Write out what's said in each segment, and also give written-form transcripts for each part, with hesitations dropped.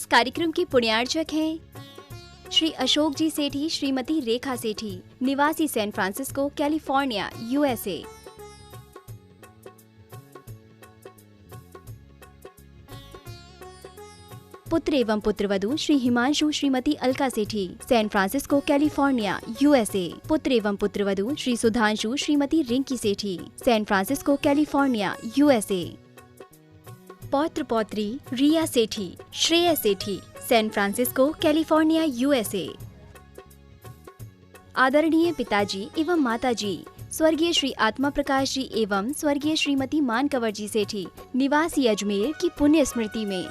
इस कार्यक्रम के पुण्यार्चक हैं श्री अशोक जी सेठी, श्रीमती रेखा सेठी, निवासी सैन फ्रांसिस्को, कैलिफोर्निया, यूएसए। पुत्र एवं पुत्रवधू श्री हिमांशु, श्रीमती अलका सेठी, सैन फ्रांसिस्को, कैलिफोर्निया, यूएसए। पुत्र एवं पुत्रवधू श्री सुधांशु, श्रीमती रिंकी सेठी, सैन फ्रांसिस्को, कैलिफोर्निया, यूएसए। पौत्र पौत्री रिया सेठी, श्रेया सेठी, सैन फ्रांसिस्को, कैलिफोर्निया, यूएसए। आदरणीय पिताजी एवं माताजी स्वर्गीय श्री आत्मा प्रकाश जी एवं स्वर्गीय श्रीमती मानकवर जी सेठी, निवासी अजमेर की पुण्य स्मृति में।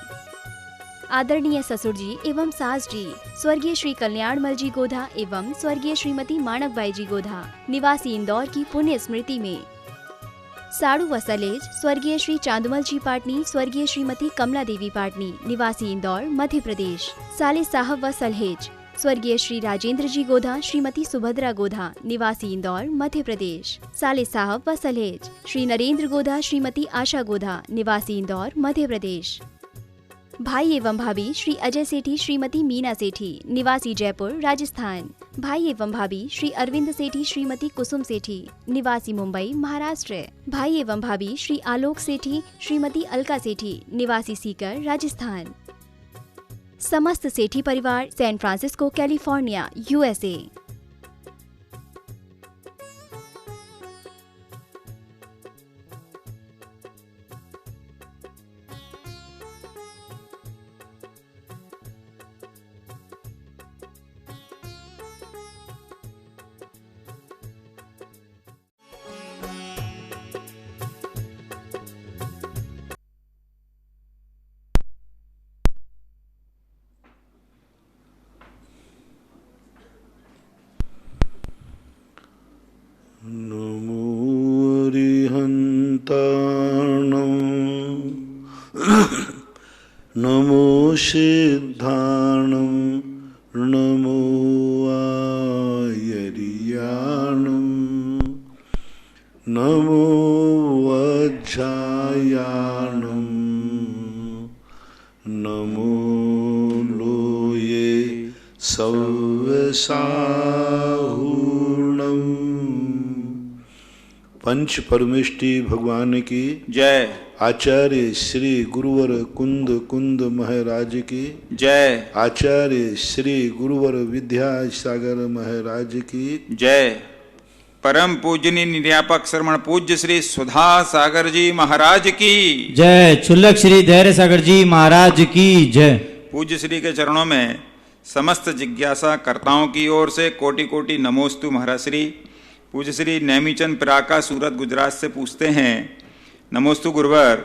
आदरणीय ससुर जी एवं सास जी स्वर्गीय श्री कल्याणमल जी गोधा एवं स्वर्गीय श्रीमती माणकबाई जी गोधा, निवासी इंदौर की पुण्य स्मृति में। साड़ू व सलेज स्वर्गीय श्री चांदमल जी पाटनी, स्वर्गीय श्रीमती कमला देवी पाटनी, निवासी इंदौर, मध्य प्रदेश। साले साहब व सलहेज स्वर्गीय श्री राजेंद्र जी गोधा, श्रीमती सुभद्रा गोधा, निवासी इंदौर, मध्य प्रदेश। साले साहब व सलहेज श्री नरेंद्र गोधा, श्रीमती आशा गोधा, निवासी इंदौर, मध्य प्रदेश। भाई एवं भाभी श्री अजय सेठी, श्रीमती मीना सेठी, निवासी जयपुर, राजस्थान। भाई एवं भाभी श्री अरविंद सेठी, श्रीमती कुसुम सेठी, निवासी मुंबई, महाराष्ट्र। भाई एवं भाभी श्री आलोक सेठी, श्रीमती अलका सेठी, निवासी सीकर, राजस्थान। समस्त सेठी परिवार, सैन फ्रांसिस्को, कैलिफोर्निया, यूएसए। नमो अरिहन्ताणं नमो सिद्धाणं नमो आयर्याणं नमो वज्रायाणं नमो लोये सव्यसाहूर्णम्। पंच परमेष्टि भगवान की जय। आचार्य श्री गुरुवर कुंद महाराज की जय। आचार्य श्री गुरुवर विद्यासागर महाराज की जय। परम पूजनीय निर्यापक श्रमण पूज्य श्री सुधा सागर जी महाराज की जय। क्षुल्लक श्री धैर्य सागर जी महाराज की जय। पूज्य श्री के चरणों में समस्त जिज्ञासा कर्ताओं की ओर से कोटि कोटि नमोस्तु महाराज श्री। पूज्य श्री नेमीचंद पिराका सूरत गुजरात से पूछते हैं, नमोस्तु गुरुवर,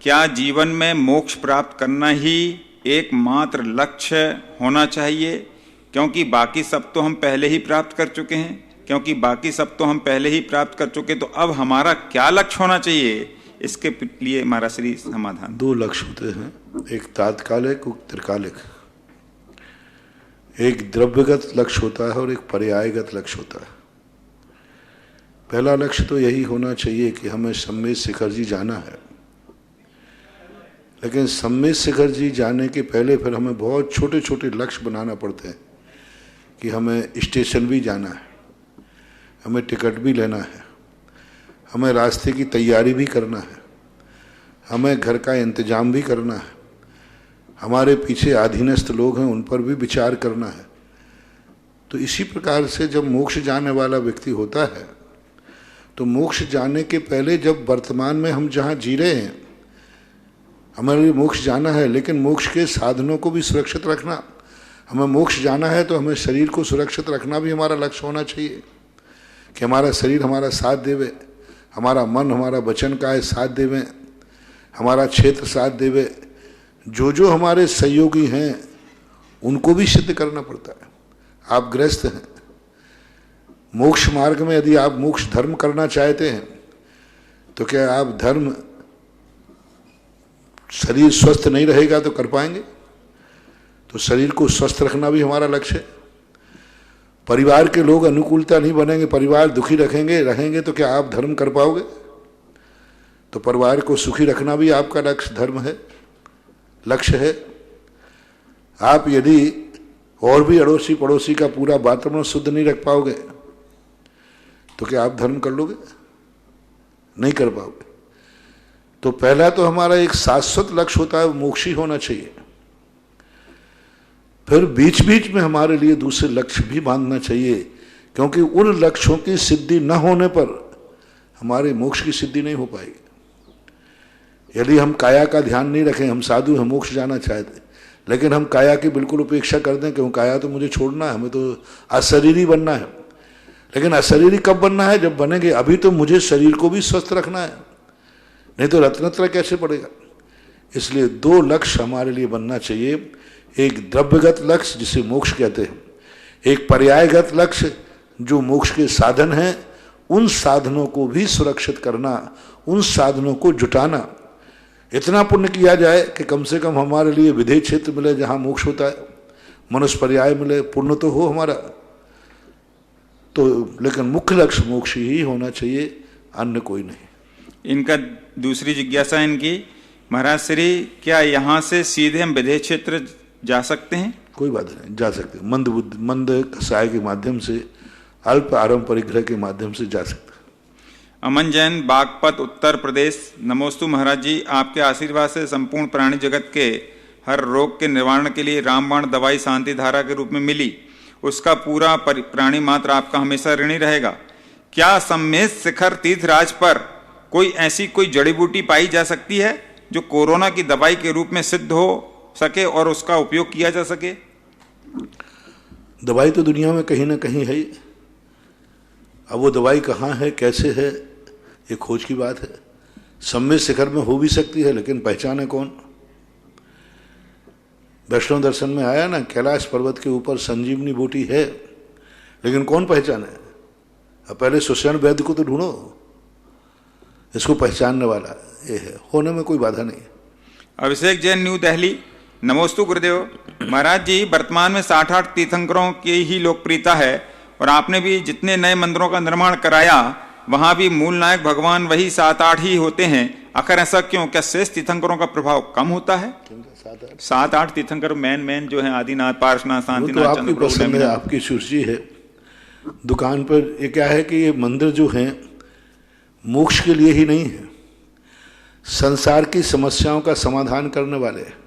क्या जीवन में मोक्ष प्राप्त करना ही एकमात्र लक्ष्य होना चाहिए? क्योंकि बाकी सब तो हम पहले ही प्राप्त कर चुके हैं, तो अब हमारा क्या लक्ष्य होना चाहिए? इसके लिए महाराज श्री समाधान। दो लक्ष्य होते हैं, एक तात्कालिक, एक त्रिकालिक। एक द्रव्यगत लक्ष्य होता है और एक पर्यायगत लक्ष्य होता है। पहला लक्ष्य तो यही होना चाहिए कि हमें सम्मेद शिखर जी जाना है, लेकिन सम्मेद शिखर जी जाने के पहले फिर हमें बहुत छोटे छोटे लक्ष्य बनाना पड़ते हैं कि हमें स्टेशन भी जाना है, हमें टिकट भी लेना है, हमें रास्ते की तैयारी भी करना है, हमें घर का इंतजाम भी करना है, हमारे पीछे अधीनस्थ लोग हैं उन पर भी विचार करना है। तो इसी प्रकार से जब मोक्ष जाने वाला व्यक्ति होता है तो मोक्ष जाने के पहले जब वर्तमान में हम जहाँ जी रहे हैं, हमारे मोक्ष जाना है, लेकिन मोक्ष के साधनों को भी सुरक्षित रखना। हमें मोक्ष जाना है तो हमें शरीर को सुरक्षित रखना भी हमारा लक्ष्य होना चाहिए कि हमारा शरीर हमारा साथ देवे, हमारा मन हमारा वचन का साथ देवे, हमारा क्षेत्र साथ देवे। जो जो हमारे सहयोगी हैं उनको भी सिद्ध करना पड़ता है। आप गृहस्थ हैं, मोक्ष मार्ग में यदि आप मोक्ष धर्म करना चाहते हैं तो क्या आप धर्म, शरीर स्वस्थ नहीं रहेगा तो कर पाएंगे? तो शरीर को स्वस्थ रखना भी हमारा लक्ष्य है। परिवार के लोग अनुकूलता नहीं बनेंगे, परिवार दुखी रहेंगे तो क्या आप धर्म कर पाओगे? तो परिवार को सुखी रखना भी आपका लक्ष्य धर्म है, लक्ष्य है। आप यदि और भी अड़ोसी पड़ोसी का पूरा वातावरण शुद्ध नहीं रख पाओगे तो क्या आप धर्म कर लोगे? नहीं कर पाओगे। तो पहला तो हमारा एक शाश्वत लक्ष्य होता है, मोक्ष ही होना चाहिए। फिर बीच बीच में हमारे लिए दूसरे लक्ष्य भी बांधना चाहिए, क्योंकि उन लक्ष्यों की सिद्धि न होने पर हमारे मोक्ष की सिद्धि नहीं हो पाएगी। यदि हम काया का ध्यान नहीं रखें, हम साधु हैं, मोक्ष जाना चाहते, लेकिन हम काया की बिल्कुल उपेक्षा कर दें, क्यों काया तो मुझे छोड़ना है, हमें तो अशरीरी बनना है। लेकिन अशरीरी कब बनना है? जब बनेंगे। अभी तो मुझे शरीर को भी स्वस्थ रखना है, नहीं तो रत्नत्र कैसे पड़ेगा। इसलिए दो लक्ष्य हमारे लिए बनना चाहिए, एक द्रव्यगत लक्ष्य जिसे मोक्ष कहते हैं, एक पर्यायगत लक्ष्य जो मोक्ष के साधन हैं, उन साधनों को भी सुरक्षित करना, उन साधनों को जुटाना। इतना पुण्य किया जाए कि कम से कम हमारे लिए विधेय क्षेत्र मिले जहाँ मोक्ष होता है, मनुष्य पर्याय मिले, पुण्य तो हो हमारा। तो लेकिन मुख्य लक्ष्य मोक्ष ही होना चाहिए, अन्य कोई नहीं। इनका दूसरी जिज्ञासा इनकी, महाराज श्री क्या यहाँ से सीधे हम विधेय क्षेत्र जा सकते हैं? कोई बात नहीं, जा सकते। मंद कसाय के माध्यम से, अल्प आरंभ परिग्रह के माध्यम से जा सकते। अमन जैन, बागपत, उत्तर प्रदेश। नमोस्तु महाराज जी, आपके आशीर्वाद से संपूर्ण प्राणी जगत के हर रोग के निवारण के लिए रामबाण दवाई शांति धारा के रूप में मिली, उसका पूरा प्राणी मात्र आपका हमेशा ऋणी रहेगा। क्या सम्मेद शिखर तीर्थराज पर कोई जड़ी बूटी पाई जा सकती है जो कोरोना की दवाई के रूप में सिद्ध हो सके और उसका उपयोग किया जा सके? दवाई तो दुनिया में कहीं ना कहीं है, अब वो दवाई कहाँ है, कैसे है, ये खोज की बात है। सम्मेद शिखर में हो भी सकती है, लेकिन पहचान है कौन? वैष्णव दर्शन में आया ना, कैलाश पर्वत के ऊपर संजीवनी बूटी है, लेकिन कौन पहचाने? अब पहले सुषेण वैद्य को तो ढूंढो, इसको पहचानने वाला ये है, होने में कोई बाधा नहीं। अभिषेक जैन, न्यू दिल्ली। नमोस्तु गुरुदेव। महाराज जी, वर्तमान में 60-8 तीर्थंकरों की ही लोकप्रियता है, और आपने भी जितने नए मंदिरों का निर्माण कराया वहां भी मूल नायक भगवान वही 7-8 ही होते हैं। आखिर ऐसा क्यों? क्या शेष तीर्थंकरों का प्रभाव कम होता है? 7-8 तीर्थंकर मेन जो है, आदिनाथ, पार्श्वनाथ, शांतिनाथ, आपकी पसंद है, आपकी सूची है। दुकान पर ये क्या है कि ये मंदिर जो हैं मोक्ष के लिए ही नहीं है, संसार की समस्याओं का समाधान करने वाले हैं।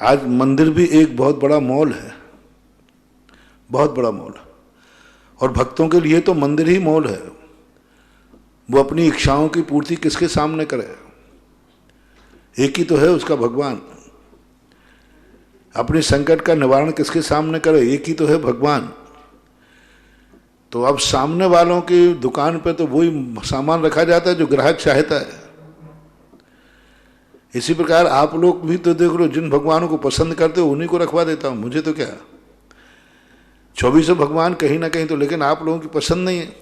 आज मंदिर भी एक बहुत बड़ा मॉल है, बहुत बड़ा मॉल, और भक्तों के लिए तो मंदिर ही मॉल है। वो अपनी इच्छाओं की पूर्ति किसके सामने करे? एक ही तो है उसका भगवान। अपने संकट का निवारण किसके सामने करे? एक ही तो है भगवान। तो अब सामने वालों की दुकान पे तो वही सामान रखा जाता है जो ग्राहक चाहता है। इसी प्रकार आप लोग भी तो देख लो, जिन भगवानों को पसंद करते हो उन्हीं को रखवा देता हूं, मुझे तो क्या। 24 भगवान कहीं ना कहीं तो, लेकिन आप लोगों की पसंद नहीं है,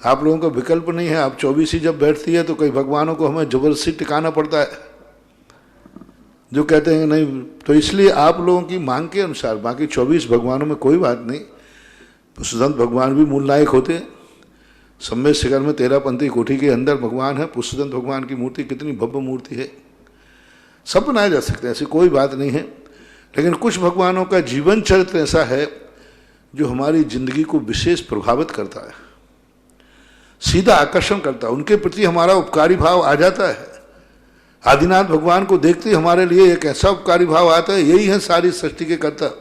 आप लोगों का विकल्प नहीं है। आप 24 ही जब बैठती है तो कई भगवानों को हमें जबरदस्ती टिकाना पड़ता है, जो कहते हैं नहीं। तो इसलिए आप लोगों की मांग के अनुसार बाकी 24 भगवानों में कोई बात नहीं। पुष्पदंत भगवान भी मूल नायक होते हैं। सम्मेद शिखर में 13पंथी कोठी के अंदर भगवान है, पुष्पदंत भगवान की मूर्ति कितनी भव्य मूर्ति है। सब बनाए जा सकते हैं, ऐसी कोई बात नहीं है। लेकिन कुछ भगवानों का जीवन चरित्र ऐसा है जो हमारी जिंदगी को विशेष प्रभावित करता है, सीधा आकर्षण करता है, उनके प्रति हमारा उपकारी भाव आ जाता है। आदिनाथ भगवान को देखते ही हमारे लिए एक ऐसा उपकारी भाव आता है, यही है सारी सृष्टि के कर्ता।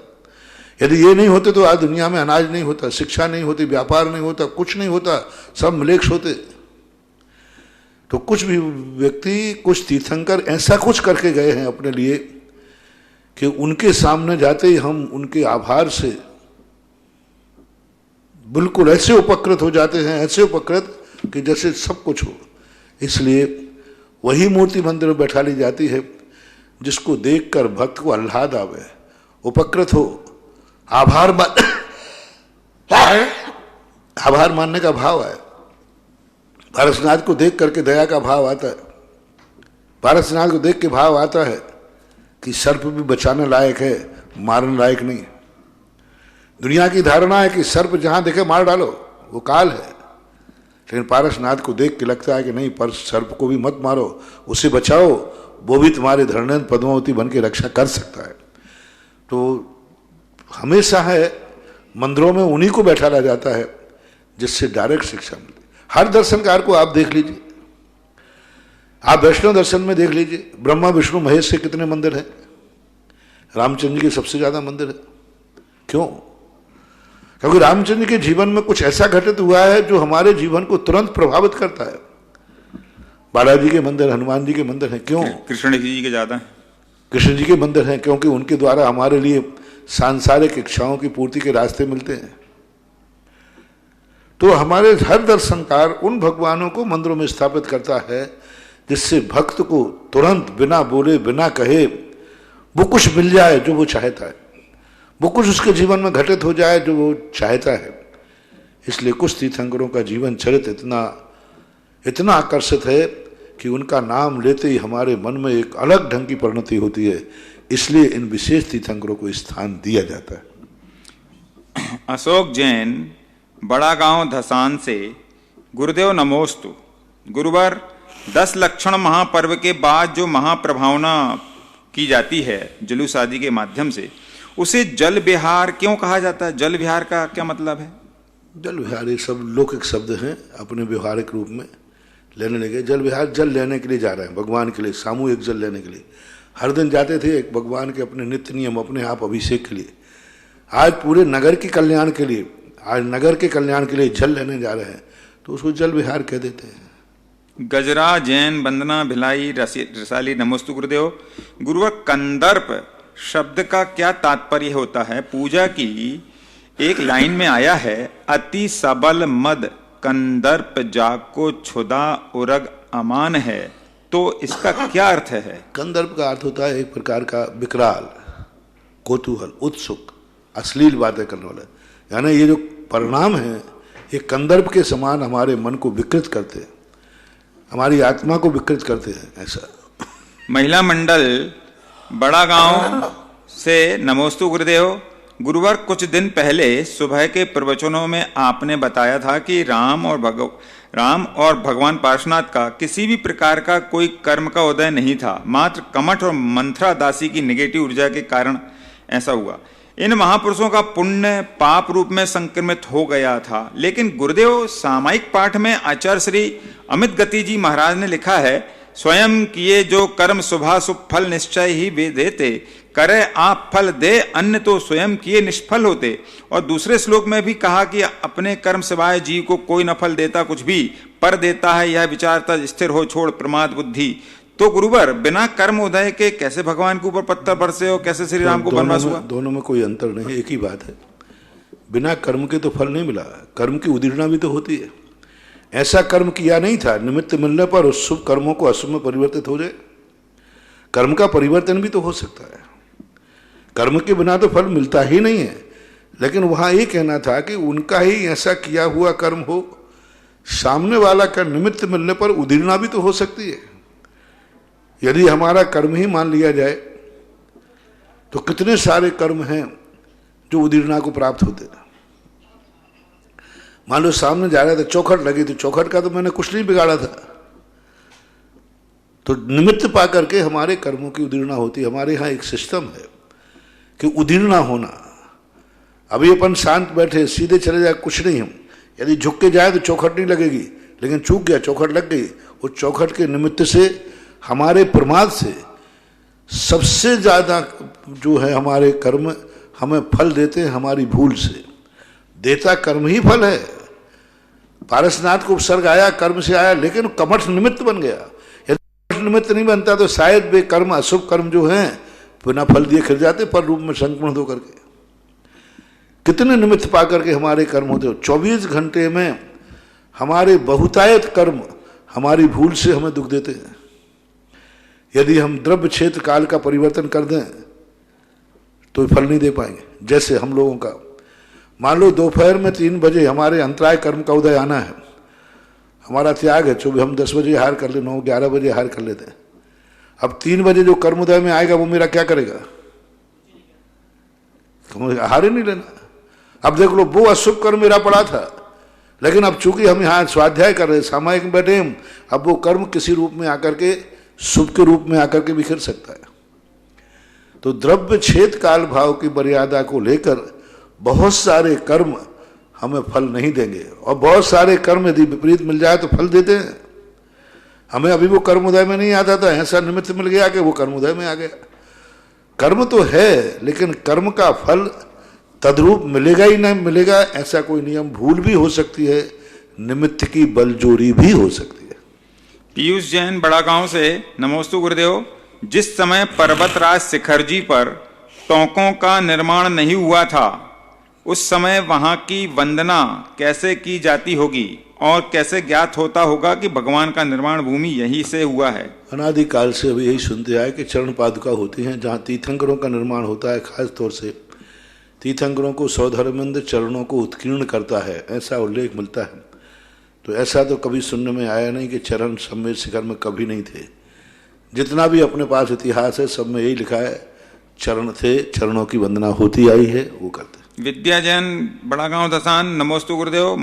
यदि ये नहीं होते तो आज दुनिया में अनाज नहीं होता, शिक्षा नहीं होती, व्यापार नहीं होता, कुछ नहीं होता, सब म्लेच्छ होते। तो कुछ भी व्यक्ति, कुछ तीर्थंकर ऐसा कुछ करके गए हैं अपने लिए कि उनके सामने जाते ही हम उनके आभार से बिल्कुल ऐसे उपकृत हो जाते हैं, ऐसे उपकृत कि जैसे सब कुछ हो। इसलिए वही मूर्ति मंदिर में बैठा ली जाती है जिसको देखकर भक्त को आह्लाद आवे, उपकृत हो, आभार मानने का भाव है। पारसनाथ को देख करके दया का भाव आता है। पारसनाथ को देख के भाव आता है कि सर्प भी बचाने लायक है, मारने लायक नहीं। दुनिया की धारणा है कि सर्प जहां देखे मार डालो, वो काल है। लेकिन पारसनाथ को देख के लगता है कि नहीं, पर सर्प को भी मत मारो, उसे बचाओ, वो भी तुम्हारे धरणेन्द्र पद्मावती बन के रक्षा कर सकता है। तो हमेशा है मंदिरों में उन्हीं को बैठाया जाता है जिससे डायरेक्ट शिक्षा मिलती। हर दर्शनकार को आप देख लीजिए, आप वैष्णव दर्शन में देख लीजिए, ब्रह्मा विष्णु महेश से कितने मंदिर हैं, रामचंद्र जी के सबसे ज्यादा मंदिर है। क्यों? क्योंकि रामचंद्र के जीवन में कुछ ऐसा घटित हुआ है जो हमारे जीवन को तुरंत प्रभावित करता है। बालाजी के मंदिर, हनुमान जी के मंदिर हैं, क्यों? कृष्ण जी के ज्यादा, कृष्ण जी के मंदिर हैं क्योंकि उनके द्वारा हमारे लिए सांसारिक इच्छाओं की पूर्ति के रास्ते मिलते हैं। तो हमारे हर दर्शनकार उन भगवानों को मंदिरों में स्थापित करता है जिससे भक्त को तुरंत बिना बोले बिना कहे वो कुछ मिल जाए जो वो चाहता है, वो कुछ उसके जीवन में घटित हो जाए जो वो चाहता है। इसलिए कुछ तीर्थंकरों का जीवन चरित्र इतना आकर्षित है कि उनका नाम लेते ही हमारे मन में एक अलग ढंग की परिणति होती है। इसलिए इन विशेष तीर्थंकरों को स्थान दिया जाता है। अशोक जैन, बड़ा गांव धसान से, गुरुदेव नमोस्तु। गुरुवर, 10 लक्षण महापर्व के बाद जो महाप्रभावना की जाती है जुलूस आदि के माध्यम से, उसे जल विहार क्यों कहा जाता है? जल विहार का क्या मतलब है? जल विहार ये सब लौकिक शब्द हैं, अपने व्यवहारिक रूप में लेने लगे। जल विहार जल लेने के लिए जा रहे हैं, भगवान के लिए सामूहिक जल लेने के लिए। हर दिन जाते थे एक भगवान के अपने नित्य नियम, अपने आप अभिषेक के लिए। आज पूरे नगर के कल्याण के लिए, आज नगर के कल्याण के लिए जल लेने जा रहे हैं, तो उसको जल विहार कह देते हैं। गजरा, जैन, वंदना, भिलाई, रसाली नमोस्तु गुरुदेव। गुरुवर, कंदर्प शब्द का क्या तात्पर्य होता है? पूजा की एक लाइन में आया है, अति सबल मद कंदर्प जाको छुदा उरग अमान है, तो इसका क्या अर्थ है? कंदर्प का अर्थ होता है एक प्रकार का विकराल, कौतूहल, उत्सुक, अश्लील बातें करने वाला। यानी ये जो परिणाम है ये कंदर्प के समान हमारे मन को विकृत करते हैं, हमारी आत्मा को विकृत करते हैं। ऐसा महिला मंडल, बड़ा गांव से नमोस्तु गुरुदेव। गुरुवर, कुछ दिन पहले सुबह के प्रवचनों में आपने बताया था कि राम और भगवान पार्श्वनाथ का किसी भी प्रकार का कोई कर्म का उदय नहीं था, मात्र कमठ और मंथरा दासी की नेगेटिव ऊर्जा के कारण ऐसा हुआ। इन महापुरुषों का पुण्य पाप रूप में संक्रमित हो गया था। लेकिन गुरुदेव सामायिक पाठ में आचार्य श्री अमित गति जी महाराज ने लिखा है, स्वयं किए जो कर्म शुभाशुभ फल निश्चय ही वे देते, करे आप फल दे अन्य तो स्वयं किए निष्फल होते। और दूसरे श्लोक में भी कहा कि अपने कर्म सिवाय जीव को कोई न फल देता कुछ भी, पर देता है यह विचारता स्थिर हो छोड़ प्रमाद बुद्धि। तो गुरुवर, बिना कर्म उदय के कैसे भगवान के ऊपर पत्थर बरसे और कैसे श्री राम को वनवास हुआ? दोनों में कोई अंतर नहीं, एक ही बात है। बिना कर्म के तो फल नहीं मिला, कर्म की उदीर्णा भी तो होती है। ऐसा कर्म किया नहीं था, निमित्त मिलने पर उस शुभ कर्मों को अशुभ में परिवर्तित हो जाए। कर्म का परिवर्तन भी तो हो सकता है, कर्म के बिना तो फल मिलता ही नहीं है। लेकिन वहां ये कहना था कि उनका ही ऐसा किया हुआ कर्म हो, सामने वाला का निमित्त मिलने पर उदीर्णा भी तो हो सकती है। यदि हमारा कर्म ही मान लिया जाए तो कितने सारे कर्म हैं जो उदीर्णा को प्राप्त होते हैं। मान लो सामने जा रहा था, चौखट लगी थी, चौखट का तो मैंने कुछ नहीं बिगाड़ा था, तो निमित्त पा करके हमारे कर्मों की उदीर्णा होती है। हमारे यहाँ एक सिस्टम है कि उदीर्णा होना। अभी अपन शांत बैठे सीधे चले जाए कुछ नहीं, हम यदि झुक के जाए तो चौखट नहीं लगेगी, लेकिन चूक गया चौखट लग गई। उस चौखट के निमित्त से, हमारे प्रमाद से सबसे ज्यादा जो है हमारे कर्म हमें फल देते हैं, हमारी भूल से। देता कर्म ही फल है। पारसनाथ को उपसर्ग आया, कर्म से आया, लेकिन कमठ निमित्त बन गया। यदि कमठ निमित्त नहीं बनता तो शायद वे कर्म, अशुभ कर्म जो हैं बिना फल दिए खिल जाते, पर रूप में संक्रमण होकर के। कितने निमित्त पा करके हमारे कर्म होते हो। 24 घंटे में हमारे बहुतायत कर्म हमारी भूल से हमें दुख देते हैं। यदि हम द्रव्य क्षेत्र काल का परिवर्तन कर दें तो फल नहीं दे पाएंगे। जैसे हम लोगों का मान लो दोपहर में 3 बजे हमारे अंतराय कर्म का उदय आना है, हमारा त्याग है, चूंकि हम 10 बजे हार कर ले, 9-11 बजे हार कर लेते हैं। अब 3 बजे जो कर्म उदय में आएगा वो मेरा क्या करेगा? हार ही नहीं लेना। अब देख लो, वो अशुभ कर्म मेरा पड़ा था, लेकिन अब चूंकि हम यहाँ स्वाध्याय कर रहे, सामायिक में बैठे, अब वो कर्म किसी रूप में आकर के, शुभ के रूप में आकर के बिखर सकता है। तो द्रव्य छेद काल भाव की मर्यादा को लेकर बहुत सारे कर्म हमें फल नहीं देंगे, और बहुत सारे कर्म यदि विपरीत मिल जाए तो फल देते हैं। हमें अभी वो कर्म उदय में नहीं आता था, ऐसा निमित्त मिल गया कि वो कर्म उदय में आ गया। कर्म तो है, लेकिन कर्म का फल तद्रूप मिलेगा ही नहीं मिलेगा ऐसा कोई नियम, भूल भी हो सकती है, निमित्त की बलजोरी भी हो सकती है। पीयूष जैन बड़ा गांव से, नमोस्तु गुरुदेव। जिस समय पर्वतराज शिखर जी पर टोंकों का निर्माण नहीं हुआ था, उस समय वहां की वंदना कैसे की जाती होगी और कैसे ज्ञात होता होगा कि भगवान का निर्माण भूमि यहीं से हुआ है? अनादिकाल से अभी यही सुनते आए कि चरण पादुका होती हैं जहाँ तीर्थंकरों का निर्माण होता है। खास तौर से तीर्थंकरों को सौधर्मेंद्र चरणों को उत्कीर्ण करता है, ऐसा उल्लेख मिलता है। तो ऐसा तो कभी सुनने में आया नहीं कि चरण समेत शिखर में कभी नहीं थे। जितना भी अपने पास इतिहास है सब में यही लिखा है, चरण थे, चरणों की वंदना होती आई है, वो करते। विद्या जैन बड़ा गांव दसान, नमोस्तु गुरुदेव।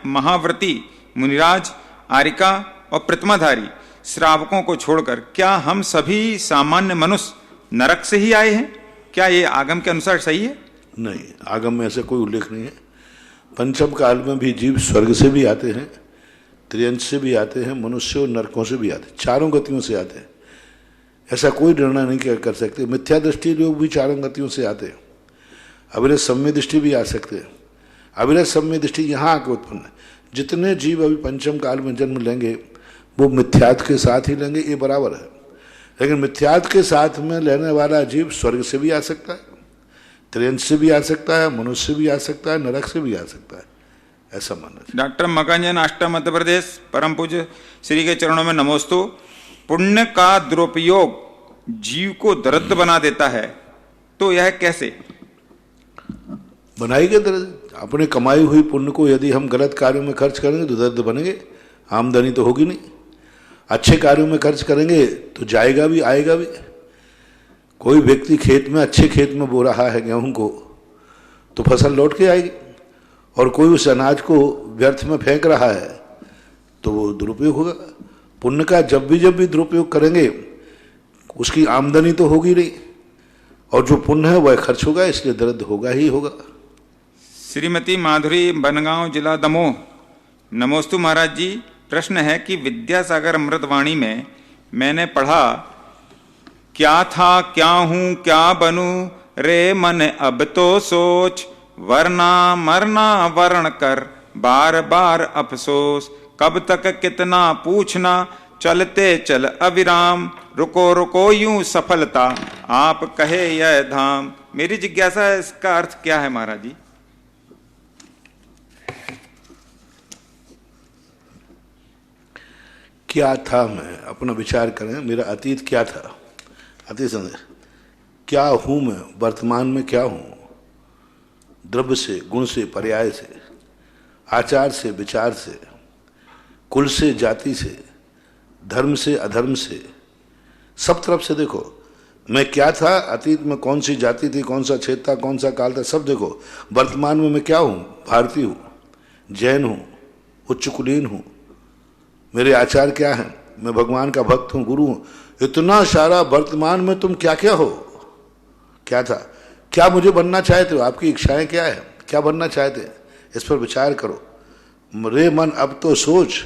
महाव्रती, मुनिराज, आरिका और प्रतिमाधारी श्रावकों को छोड़कर क्या हम सभी सामान्य मनुष्य नरक से ही आए हैं? क्या ये आगम के अनुसार सही है? नहीं, आगम में ऐसे कोई उल्लेख नहीं है। पंचम काल में भी जीव स्वर्ग से भी आते हैं, त्रियंश से भी आते हैं, मनुष्य और नरकों से भी आते हैं, चारों गतियों से आते हैं। ऐसा कोई निर्णय नहीं कर सकते। मिथ्या दृष्टि लोग भी चारों गतियों से आते हैं, अविरत सम्य दृष्टि भी आ सकते हैं। अविरत सम्य दृष्टि यहाँ आके उत्पन्न है। जितने जीव अभी पंचम काल में जन्म लेंगे वो मिथ्यात्व के साथ ही लेंगे, ये बराबर है। लेकिन मिथ्यात्व के साथ में लेने वाला जीव स्वर्ग से भी आ सकता है, त्रियंश से भी आ सकता है, मनुष्य से भी आ सकता है, नरक से भी आ सकता है, ऐसा मानना चाहिए। डॉक्टर मकांजन, आष्टा, मध्य प्रदेश। परम पूज्य श्री के चरणों में नमोस्तु। पुण्य का दुरुपयोग जीव को दरिद्र बना देता है, तो यह कैसे? बनाएंगे दरिद्र। अपने कमाई हुई पुण्य को यदि हम गलत कार्यों में खर्च करेंगे तो दरिद्र बनेंगे, आमदनी तो होगी नहीं। अच्छे कार्यों में खर्च करेंगे तो जाएगा भी आएगा भी। कोई व्यक्ति खेत में, अच्छे खेत में बो रहा है गेहूं को, तो फसल लौट के आएगी, और कोई उस अनाज को व्यर्थ में फेंक रहा है तो वो दुरुपयोग होगा। पुण्य का जब भी दुरुपयोग करेंगे उसकी आमदनी तो होगी नहीं, और जो पुण्य है वह खर्च होगा, इसलिए दरिद्र होगा ही होगा। श्रीमती माधुरी, बनगांव, जिला दमोह। नमोस्तु महाराज जी। प्रश्न है कि विद्यासागर अमृतवाणी में मैंने पढ़ा, क्या था, क्या हूं, क्या बनूं, रे मन अब तो सोच, वरना मरना वर्ण कर, बार बार अफसोस, कब तक कितना पूछना, चलते चल अविराम, रुको रुको यूं सफलता, आप कहे यह धाम। मेरी जिज्ञासा है, इसका अर्थ क्या है महाराज जी? क्या था, मैं अपना विचार करें, मेरा अतीत क्या था, अतीत संदेश क्या हूं मैं, वर्तमान में क्या हूं, द्रव्य से, गुण से, पर्याय से, आचार से, विचार से, कुल से, जाति से, धर्म से, अधर्म से, सब तरफ से देखो मैं क्या था, अतीत में कौन सी जाति थी, कौन सा क्षेत्र था, कौन सा काल था, सब देखो। वर्तमान में मैं क्या हूं, भारतीय हूं, जैन हूं, उच्च कुलीन हूं, मेरे आचार क्या हैं, मैं भगवान का भक्त हूं, गुरु हूं। इतना सारा वर्तमान में तुम क्या क्या हो, क्या था, क्या मुझे बनना चाहते हो, आपकी इच्छाएं क्या है, क्या बनना चाहते हैं, इस पर विचार करो। रे मन अब तो सोच,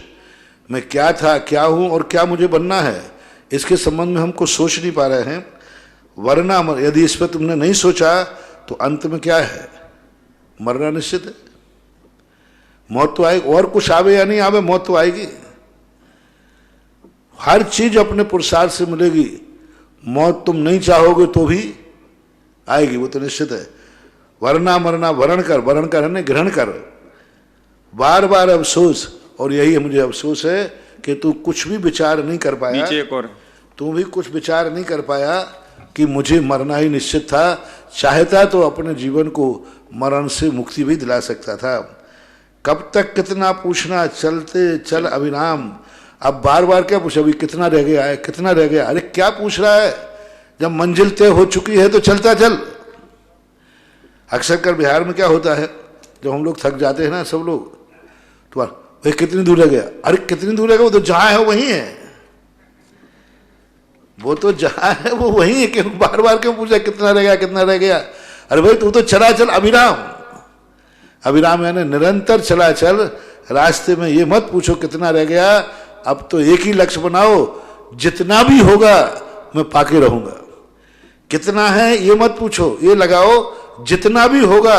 मैं क्या था, क्या हूं और क्या मुझे बनना है, इसके संबंध में हमको सोच नहीं पा रहे हैं। वरना यदि इस पर तुमने नहीं सोचा तो अंत में क्या है, मरना निश्चित है। मौत तो आएगी, और कुछ आवे या नहीं आवे, मौत तो आएगी। हर चीज अपने पुरुषार्थ से मिलेगी, मौत तुम नहीं चाहोगे तो भी आएगी, वो तो निश्चित है। वरना मरना वरण कर है ग्रहण कर, बार बार अफसोस। और यही मुझे अफसोस है कि तू कुछ भी विचार नहीं कर पाया, नीचे एक और, तू भी कुछ विचार नहीं कर पाया कि मुझे मरना ही निश्चित था। चाहता तो अपने जीवन को मरण से मुक्ति भी दिला सकता था। कब तक कितना पूछना, चलते चल अविराम। अब बार बार क्या पूछा, अभी कितना रह गया है, कितना रह गया, अरे क्या पूछ रहा है, जब मंजिल तय हो चुकी है तो चलता चल। अक्सर कर बिहार में क्या होता है, जब हम लोग थक जाते हैं ना सब लोग, तो भाई कितनी दूर रह गया, अरे कितनी दूर रह गया, वो तो जहां है वहीं है। वो तो जहां है वो वही है, कि बार बार क्यों पूछा कितना रह गया कितना रह गया? अरे भाई तू तो चला चल अभिराम, अभिराम यानी निरंतर चला चल। रास्ते में ये मत पूछो कितना रह गया, अब तो एक ही लक्ष्य बनाओ, जितना भी होगा मैं पाके रहूंगा। कितना है ये मत पूछो, ये लगाओ जितना भी होगा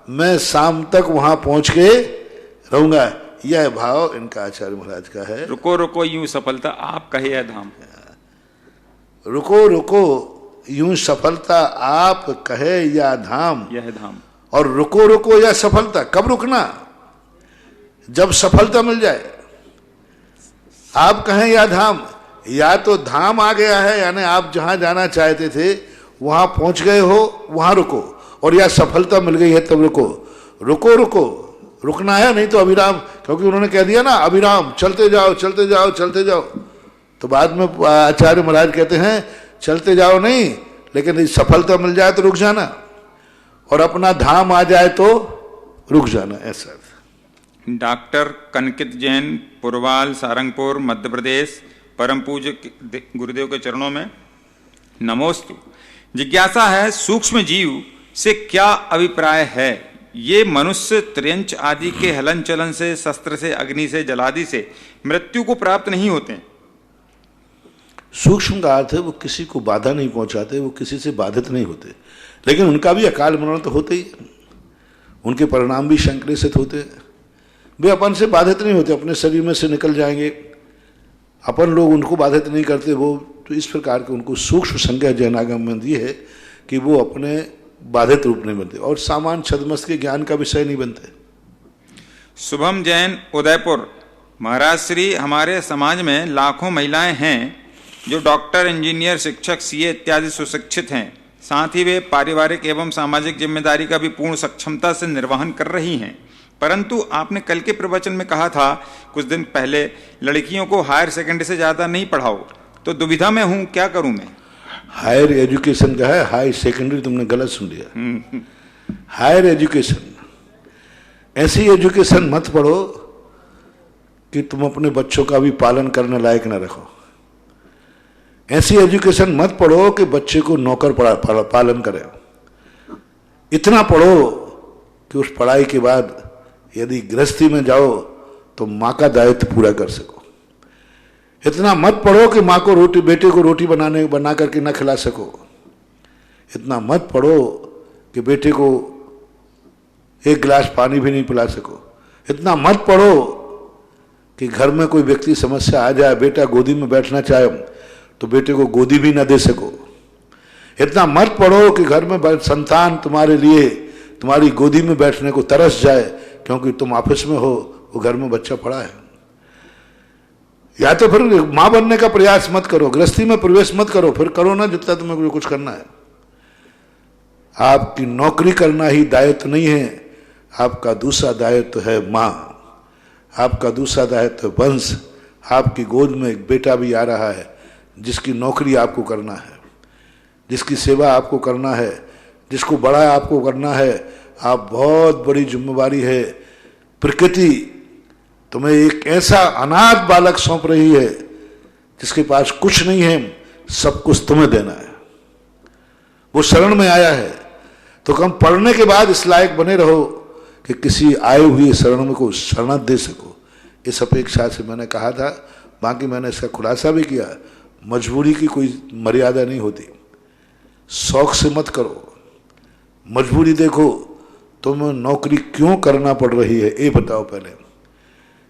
मैं शाम तक वहां पहुंच के रहूंगा। यह भाव इनका आचार्य महाराज का है। रुको रुको यूं सफलता आप कहे यह धाम। रुको रुको यूं सफलता आप कहे या धाम, यह धाम। और रुको रुको या सफलता, कब रुकना? जब सफलता मिल जाए। आप कहें या धाम, या तो धाम आ गया है यानी आप जहां जाना चाहते थे वहां पहुंच गए हो, वहां रुको, और या सफलता मिल गई है तब रुको। रुको रुको रुकना है, नहीं तो अभिराम, क्योंकि उन्होंने कह दिया ना अभिराम चलते जाओ चलते जाओ चलते जाओ, तो बाद में आचार्य महाराज कहते हैं चलते जाओ नहीं, लेकिन सफलता मिल जाए तो रुक जाना, और अपना धाम आ जाए तो रुक जाना, ऐसा। डॉक्टर कनकित जैन, पुरवाल, सारंगपुर, मध्य प्रदेश। परम पूज्य गुरुदेव के चरणों में नमोस्तु। जिज्ञासा है, सूक्ष्म जीव से क्या अभिप्राय है? ये मनुष्य त्र्यंच आदि के हलन चलन से, शस्त्र से, अग्नि से, जलादि से मृत्यु को प्राप्त नहीं होते। सूक्ष्म का अर्थ है वो किसी को बाधा नहीं पहुंचाते, वो किसी से बाधित नहीं होते, लेकिन उनका भी अकाल मरण तो होते ही, उनके परिणाम भी संक्लेशित होते हैं। वे अपन से बाधित नहीं होते, अपने शरीर में से निकल जाएंगे, अपन लोग उनको बाधित नहीं करते। वो तो इस प्रकार के उनको सूक्ष्म संज्ञा जैनागम में दी है कि वो अपने बाधित रूप नहीं बनते और सामान्य छद्मस्त के ज्ञान का विषय नहीं बनते। शुभम जैन, उदयपुर। महाराज श्री, हमारे समाज में लाखों महिलाएं हैं जो डॉक्टर, इंजीनियर, शिक्षक, सीए इत्यादि सुशिक्षित हैं। साथ ही वे पारिवारिक एवं सामाजिक जिम्मेदारी का भी पूर्ण सक्षमता से निर्वहन कर रही हैं। परंतु आपने कल के प्रवचन में कहा था कुछ दिन पहले, लड़कियों को हायर सेकेंडरी से ज्यादा नहीं पढ़ाओ, तो दुविधा में हूं, क्या करूं मैं? हायर एजुकेशन का है, हाई सेकेंडरी तुमने गलत सुन लिया। हायर एजुकेशन, ऐसी एजुकेशन मत पढ़ो कि तुम अपने बच्चों का भी पालन करने लायक न रखो। ऐसी एजुकेशन मत पढ़ो कि बच्चे को नौकर पालन करे। इतना पढ़ो कि उस पढ़ाई के बाद यदि गृहस्थी में जाओ तो माँ का दायित्व पूरा कर सको। इतना मत पढ़ो कि माँ को रोटी, बेटे को रोटी बना करके न खिला सको। इतना मत पढ़ो कि बेटे को एक गिलास पानी भी नहीं पिला सको। इतना मत पढ़ो कि घर में कोई व्यक्ति समस्या आ जाए, बेटा गोदी में बैठना चाहे तो बेटे को गोदी भी न दे सको। इतना मत पढ़ो कि घर में संतान तुम्हारे लिए तुम्हारी गोदी में बैठने को तरस जाए क्योंकि तुम ऑफिस में हो, वो घर में बच्चा पड़ा है। या तो फिर मां बनने का प्रयास मत करो, गृहस्थी में प्रवेश मत करो, फिर करो ना जितना तुम्हें कुछ करना है। आपकी नौकरी करना ही दायित्व नहीं है, आपका दूसरा दायित्व है मां, आपका दूसरा दायित्व है वंश। आपकी गोद में एक बेटा भी आ रहा है जिसकी नौकरी आपको करना है, जिसकी सेवा आपको करना है, जिसको बड़ा आपको करना है। आप बहुत बड़ी जिम्मेवारी है। प्रकृति तुम्हें एक ऐसा अनाथ बालक सौंप रही है जिसके पास कुछ नहीं है, सब कुछ तुम्हें देना है। वो शरण में आया है तो कम पढ़ने के बाद इस लायक बने रहो कि किसी आए हुए शरण में को शरण दे सको। इस अपेक्षा से मैंने कहा था, बाकी मैंने इसका खुलासा भी किया, मजबूरी की कोई मर्यादा नहीं होती। शौक से मत करो, मजबूरी देखो। तुम्हें नौकरी क्यों करना पड़ रही है ये बताओ पहले।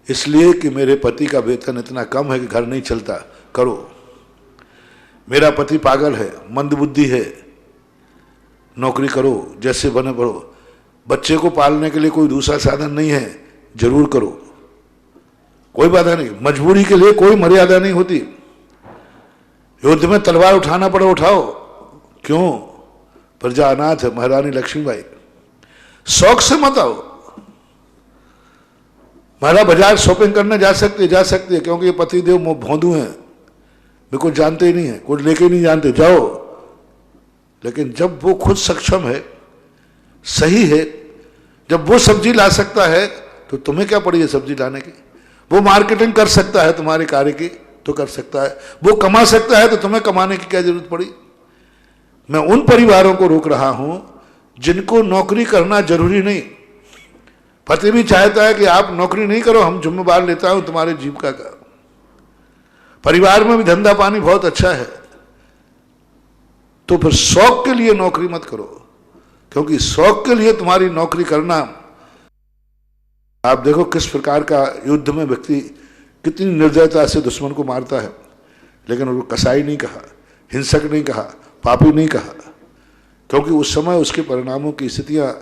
इसलिए कि मेरे पति का वेतन इतना कम है कि घर नहीं चलता, करो। मेरा पति पागल है, मंदबुद्धि है, नौकरी करो, जैसे बने पढ़ो। बच्चे को पालने के लिए कोई दूसरा साधन नहीं है, जरूर करो, कोई बाधा नहीं। मजबूरी के लिए कोई मर्यादा नहीं होती। युद्ध में तलवार उठाना पड़े उठाओ, क्यों? प्रजा अनाथ है, महारानी लक्ष्मीबाई। शौक से मत आओ। महाराज बाजार शॉपिंग करने जा सकते है क्योंकि ये पतिदेव भोंदू हैं, वे कुछ जानते ही नहीं है, कुछ लेके नहीं जानते, जाओ। लेकिन जब वो खुद सक्षम है, सही है, जब वो सब्जी ला सकता है तो तुम्हें क्या पड़ी है सब्जी लाने की? वो मार्केटिंग कर सकता है तुम्हारे कार्य की, तो कर सकता है, वो कमा सकता है तो तुम्हें कमाने की क्या जरूरत पड़ी। मैं उन परिवारों को रोक रहा हूं जिनको नौकरी करना जरूरी नहीं। पति भी चाहता है कि आप नौकरी नहीं करो, हम जिम्मेवार लेता हूं तुम्हारे जीविका का। परिवार में भी धंधा पानी बहुत अच्छा है, तो फिर शौक के लिए नौकरी मत करो, क्योंकि शौक के लिए तुम्हारी नौकरी करना, आप देखो किस प्रकार का युद्ध में व्यक्ति कितनी निर्दयता से दुश्मन को मारता है, लेकिन वो कसाई नहीं कहा, हिंसक नहीं कहा, पापी नहीं कहा, क्योंकि उस समय उसके परिणामों की स्थितियां,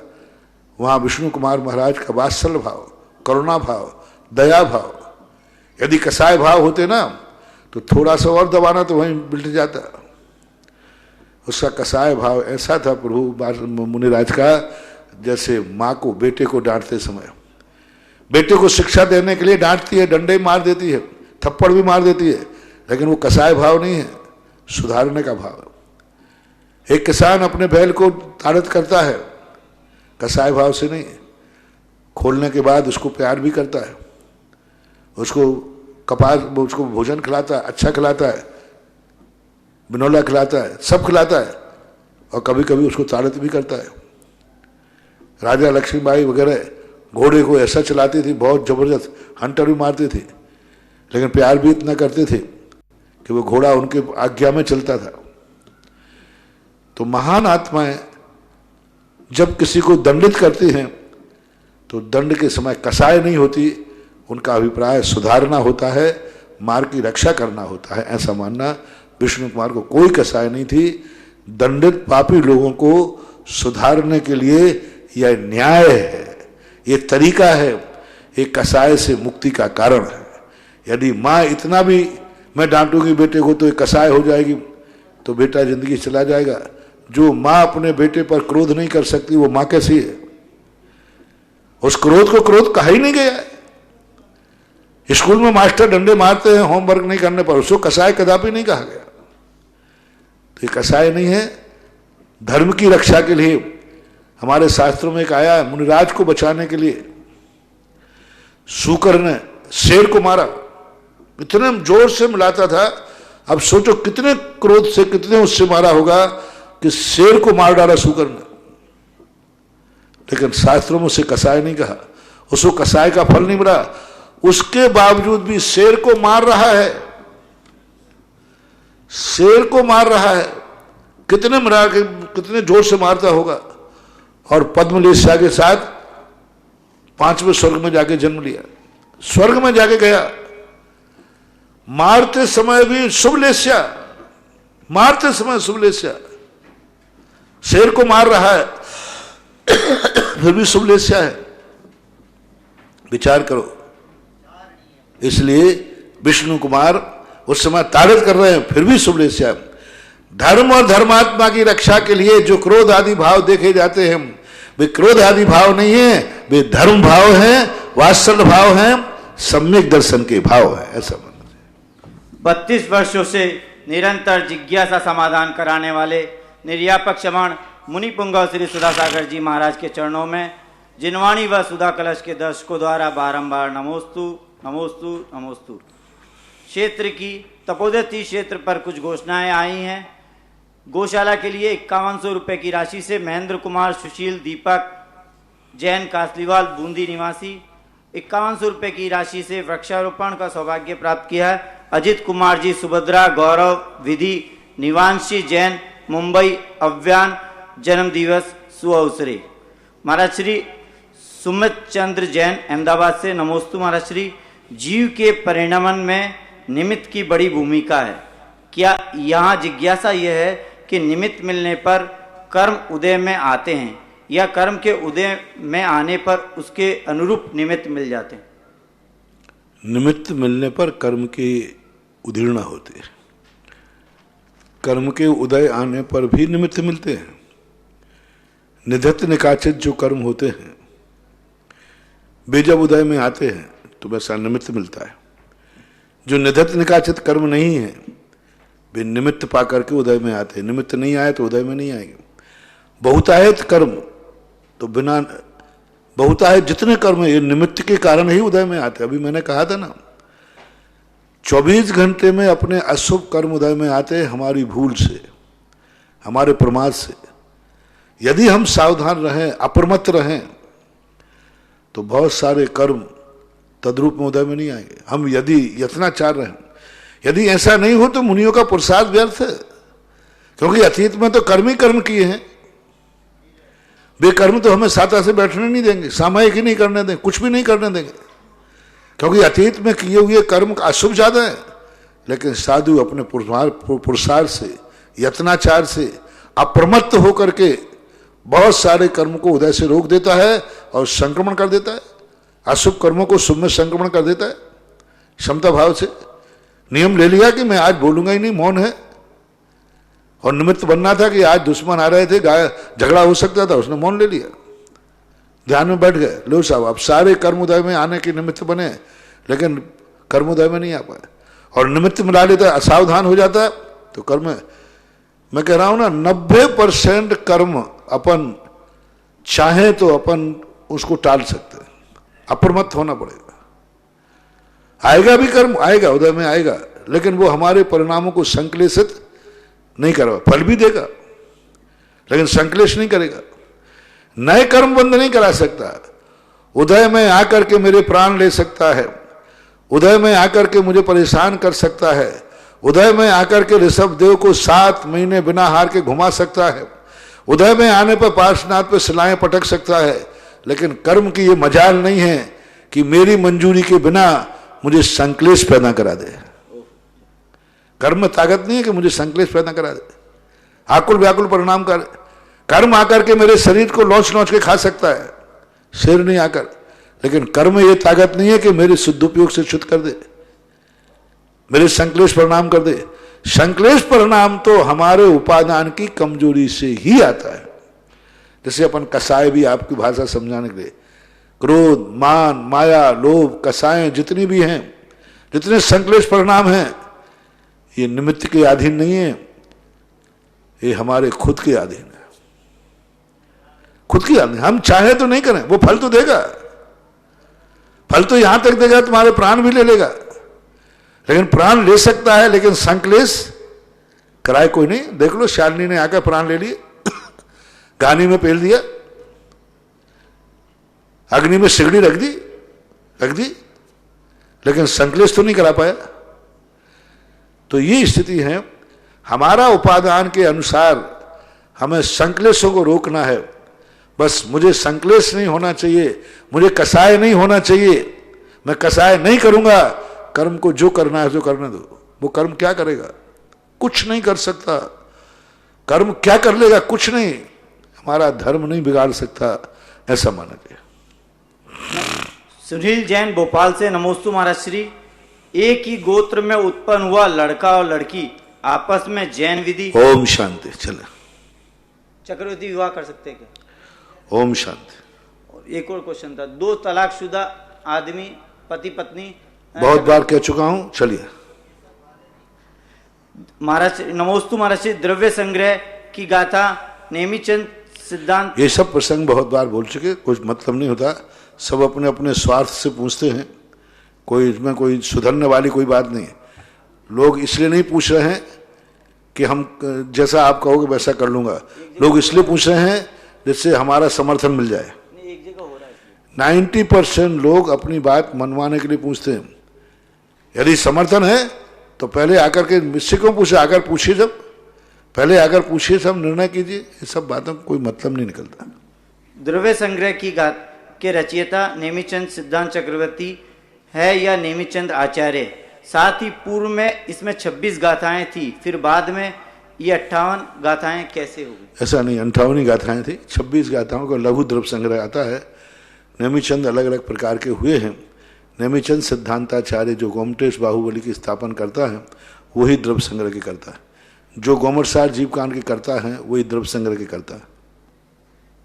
वहां विष्णु कुमार महाराज का वात्सल्य भाव, करुणा भाव, दया भाव, यदि कसाय भाव होते ना तो थोड़ा सा और दबाना तो वहीं मिट जाता। उसका कसाय भाव ऐसा था प्रभु मुनिराज का, जैसे माँ को बेटे को डांटते समय, बेटे को शिक्षा देने के लिए डांटती है, डंडे मार देती है, थप्पड़ भी मार देती है, लेकिन वो कसाय भाव नहीं है, सुधारने का भाव। एक किसान अपने बैल को ताड़त करता है, कसाय भाव से नहीं, खोलने के बाद उसको प्यार भी करता है, उसको कपास, उसको भोजन खिलाता है, अच्छा खिलाता है, बिनौला खिलाता है, सब खिलाता है, और कभी कभी उसको ताड़त भी करता है। राजा लक्ष्मीबाई वगैरह घोड़े को ऐसा चलाती थी, बहुत जबरदस्त, हंटर भी मारती थी, लेकिन प्यार भी इतना करते थे कि वो घोड़ा उनके आज्ञा में चलता था। तो महान आत्माएं जब किसी को दंडित करती हैं तो दंड के समय कसाय नहीं होती, उनका अभिप्राय सुधारना होता है, मार्ग की रक्षा करना होता है, ऐसा मानना। विष्णु कुमार को कोई कसाय नहीं थी, दंडित पापी लोगों को सुधारने के लिए यह न्याय है, ये तरीका है, एक कसाय से मुक्ति का कारण है। यदि माँ इतना भी मैं डांटूंगी बेटे को तो एक कसाय हो जाएगी तो बेटा जिंदगी चला जाएगा। जो माँ अपने बेटे पर क्रोध नहीं कर सकती वो माँ कैसी है? उस क्रोध को क्रोध कहा ही नहीं गया है। स्कूल में मास्टर डंडे मारते हैं होमवर्क नहीं करने पर, उसको कसाय कदापि नहीं कहा गया। तो ये कसाय नहीं है, धर्म की रक्षा के लिए हमारे शास्त्रों में एक आया है, मुनिराज को बचाने के लिए शूकर ने शेर को मारा, इतने जोर से मिलाता था। अब सोचो कितने क्रोध से, कितने उससे मारा होगा कि शेर को मार डाला शूकर ने, लेकिन शास्त्रों में उसे कसाय नहीं कहा, उसको कसाय का फल नहीं मिला। उसके बावजूद भी शेर को मार रहा है, शेर को मार रहा है, कितने मरा के, कितने जोर से मारता होगा। और पद्मलेस्या के साथ 5वें स्वर्ग में जाके जन्म लिया, स्वर्ग में जाके गया। मारते समय भी शुभलेस्या, मारते समय शुभलेस्या, शेर को मार रहा है फिर भी शुभलेस्या है। विचार करो। इसलिए विष्णु कुमार उस समय ताड़ित कर रहे हैं, फिर भी शुभलेस्या। धर्म और धर्मात्मा की रक्षा के लिए जो क्रोध आदि भाव देखे जाते हैं वे क्रोध आदि भाव नहीं है, वे धर्म भाव हैं, वात्सल्य भाव हैं, सम्यक दर्शन के भाव है, ऐसा मानना। 32 वर्षों से निरंतर जिज्ञासा समाधान कराने वाले निर्यापक क्षमण मुनि पुंगव श्री सुधासागर जी महाराज के चरणों में जिनवाणी व सुधा कलश के दर्शकों द्वारा बारंबार नमोस्तु नमोस्तु नमोस्तु। क्षेत्र की तपोदती क्षेत्र पर कुछ घोषणाएं आई हैं। गौशाला के लिए 5100 रुपये की राशि से महेंद्र कुमार सुशील दीपक जैन कासलीवाल बूंदी निवासी 5100 रुपये की राशि से वृक्षारोपण का सौभाग्य प्राप्त किया है। अजित कुमार जी सुभद्रा गौरव विधि निवांशी जैन मुंबई अव्यान जन्म दिवस सुअवसरे। महाराज श्री सुमित चंद्र जैन अहमदाबाद से नमोस्तु। महाराज श्री जीव के परिणमन में निमित्त की बड़ी भूमिका है। क्या यहाँ जिज्ञासा यह है कि निमित्त मिलने पर कर्म उदय में आते हैं या कर्म के उदय में आने पर उसके अनुरूप निमित्त मिल जाते हैं? निमित्त मिलने पर कर्म की उदीर्णा होती है, कर्म के उदय आने पर भी निमित्त मिलते हैं। निधत्त निकाचित जो कर्म होते हैं वे जब उदय में आते हैं तो वैसा निमित्त मिलता है। जो निधत्त निकाचित कर्म नहीं है वे निमित्त पा करके उदय में आते हैं, निमित्त नहीं आए तो उदय में नहीं आएंगे। बहुतायत कर्म तो बिना, बहुतायत जितने कर्म ये निमित्त के कारण ही उदय में आते हैं। अभी मैंने कहा था ना, 24 घंटे में अपने अशुभ कर्म उदय में आते हैं हमारी भूल से, हमारे प्रमाद से। यदि हम सावधान रहें, अप्रमत्त रहें, तो बहुत सारे कर्म तद्रूप में उदय में नहीं आएंगे। हम यदि यत्नाचार रहें, यदि ऐसा नहीं हो तो मुनियों का पुरुषार्थ व्यर्थ है, क्योंकि अतीत में तो कर्म ही कर्म किए हैं। बेकर्म तो हमें साता से बैठने नहीं देंगे, सामायिक ही नहीं करने देंगे, कुछ भी नहीं करने देंगे, क्योंकि अतीत में किए हुए कर्म का अशुभ ज्यादा है। लेकिन साधु अपने पुरुषार्थ से, यत्नाचार से, अप्रमत्त होकर के बहुत सारे कर्म को उदय से रोक देता है और संक्रमण कर देता है। अशुभ कर्मों को शुभ में संक्रमण कर देता है क्षमता भाव से। नियम ले लिया कि मैं आज बोलूंगा ही नहीं, मौन है, और निमित्त बनना था कि आज दुश्मन आ रहे थे, झगड़ा हो सकता था, उसने मौन ले लिया, ध्यान में बैठ गए। लो साहब, अब सारे कर्मोदय में आने के निमित्त बने, लेकिन कर्मोदय में नहीं आ पाए, और निमित्त मिला लेता है, असावधान हो जाता है तो कर्म, मैं कह रहा हूं ना, 90% कर्म अपन चाहे तो अपन उसको टाल सकते हैं, अप्रमत्त होना पड़ेगा। आएगा भी कर्म, आएगा, उदय में आएगा, लेकिन वो हमारे परिणामों को संक्लेशित नहीं करवा, फल भी देगा लेकिन संक्लेश नहीं करेगा। नए कर्म बंद नहीं करा सकता। उदय में आकर के मेरे प्राण ले सकता है, उदय में आकर के मुझे परेशान कर सकता है, उदय में आकर के ऋषभ देव को 7 महीने बिना हार के घुमा सकता है, उदय में आने पर पार्श्वनाथ पे सिलाएं पटक सकता है, लेकिन कर्म की ये मजाल नहीं है कि मेरी मंजूरी के बिना मुझे संक्लेश पैदा करा दे। कर्म में ताकत नहीं है कि मुझे संक्लेश पैदा करा दे, आकुल व्याकुल परिणाम कर। कर्म आकर के मेरे शरीर को लौच लौच के खा सकता है, शेर नहीं आकर, लेकिन कर्म ये ताकत नहीं है कि मेरे शुद्धोपयोग से शुद्ध कर दे, मेरे संक्लेश परिणाम कर दे। संक्लेश परिणाम तो हमारे उपादान की कमजोरी से ही आता है। जैसे अपन कसाय भी आपकी भाषा समझाने के लिए, क्रोध, मान, माया, लोभ, कसाएं जितनी भी हैं, जितने संक्लेश परिणाम हैं, ये निमित्त के अधीन नहीं है, ये हमारे खुद के अधीन है, खुद की अधीन। हम चाहे तो नहीं करें, वो फल तो देगा, फल तो यहां तक देगा तुम्हारे प्राण भी ले लेगा, लेकिन प्राण ले सकता है, लेकिन संक्लेश कराए कोई नहीं। देख लो, शालिनी ने आकर प्राण ले लिए, गानी में पेल दिया, अग्नि में सिगड़ी रख दी, लेकिन संक्लेश तो नहीं करा पाया। तो ये स्थिति है, हमारा उपादान के अनुसार हमें संक्लेशों को रोकना है। बस मुझे संक्लेश नहीं होना चाहिए, मुझे कसाय नहीं होना चाहिए, मैं कसाय नहीं करूंगा। कर्म को जो करना है जो करने दो। वो कर्म क्या करेगा? कुछ नहीं कर सकता। कर्म क्या कर लेगा? कुछ नहीं। हमारा धर्म नहीं बिगाड़ सकता, ऐसा माना गया। सुनील जैन भोपाल से, नमोस्तु महाराज श्री। एक ही गोत्र में उत्पन्न हुआ लड़का और लड़की आपस में जैन विधि ओम शांति। चले, चक्रवर्ती विवाह कर सकते हैं क्या? ओम शांति। और एक और क्वेश्चन था, 2 तलाकशुदा आदमी पति पत्नी, बहुत बार कह चुका हूं, चलिए। महाराज नमोस्तु महाराज श्री, द्रव्य संग्रह की गाथा, नेमीचंद सिद्धांत, ये सब प्रसंग बहुत बार बोल चुके, कुछ मतलब नहीं होता। सब अपने अपने स्वार्थ से पूछते हैं, कोई इसमें कोई सुधरने वाली कोई बात नहीं है। लोग इसलिए नहीं पूछ रहे हैं कि हम जैसा आप कहोगे वैसा कर लूंगा, लोग इसलिए पूछ रहे हैं जिससे हमारा समर्थन मिल जाए। 90% लोग अपनी बात मनवाने के लिए पूछते हैं। यदि समर्थन है तो पहले आकर के मुझसे क्यों पूछे, आकर पूछिए, जब पहले आकर पूछिए, सब निर्णय कीजिए। ये सब बातों का कोई मतलब नहीं निकलता। द्रव्य संग्रह की गाथा के रचयिता नेमीचंद सिद्धांत चक्रवर्ती है या नेमीचंद आचार्य? साथ ही पूर्व में इसमें 26 गाथाएं थी, फिर बाद में ये 58 गाथाएं कैसे हो गई? ऐसा नहीं, 58 ही गाथाएं थी। 26 गाथाओं का लघु द्रव्य संग्रह आता है। नेमीचंद अलग अलग प्रकार के हुए हैं। नेमीचंद सिद्धांताचार्य जो गोमटेश बाहुबली की स्थापना करता है, वही द्रव्य संग्रह की करता है। जो गोमरसार जीवकांड के करता है, वही द्रव्य संग्रह की करता है।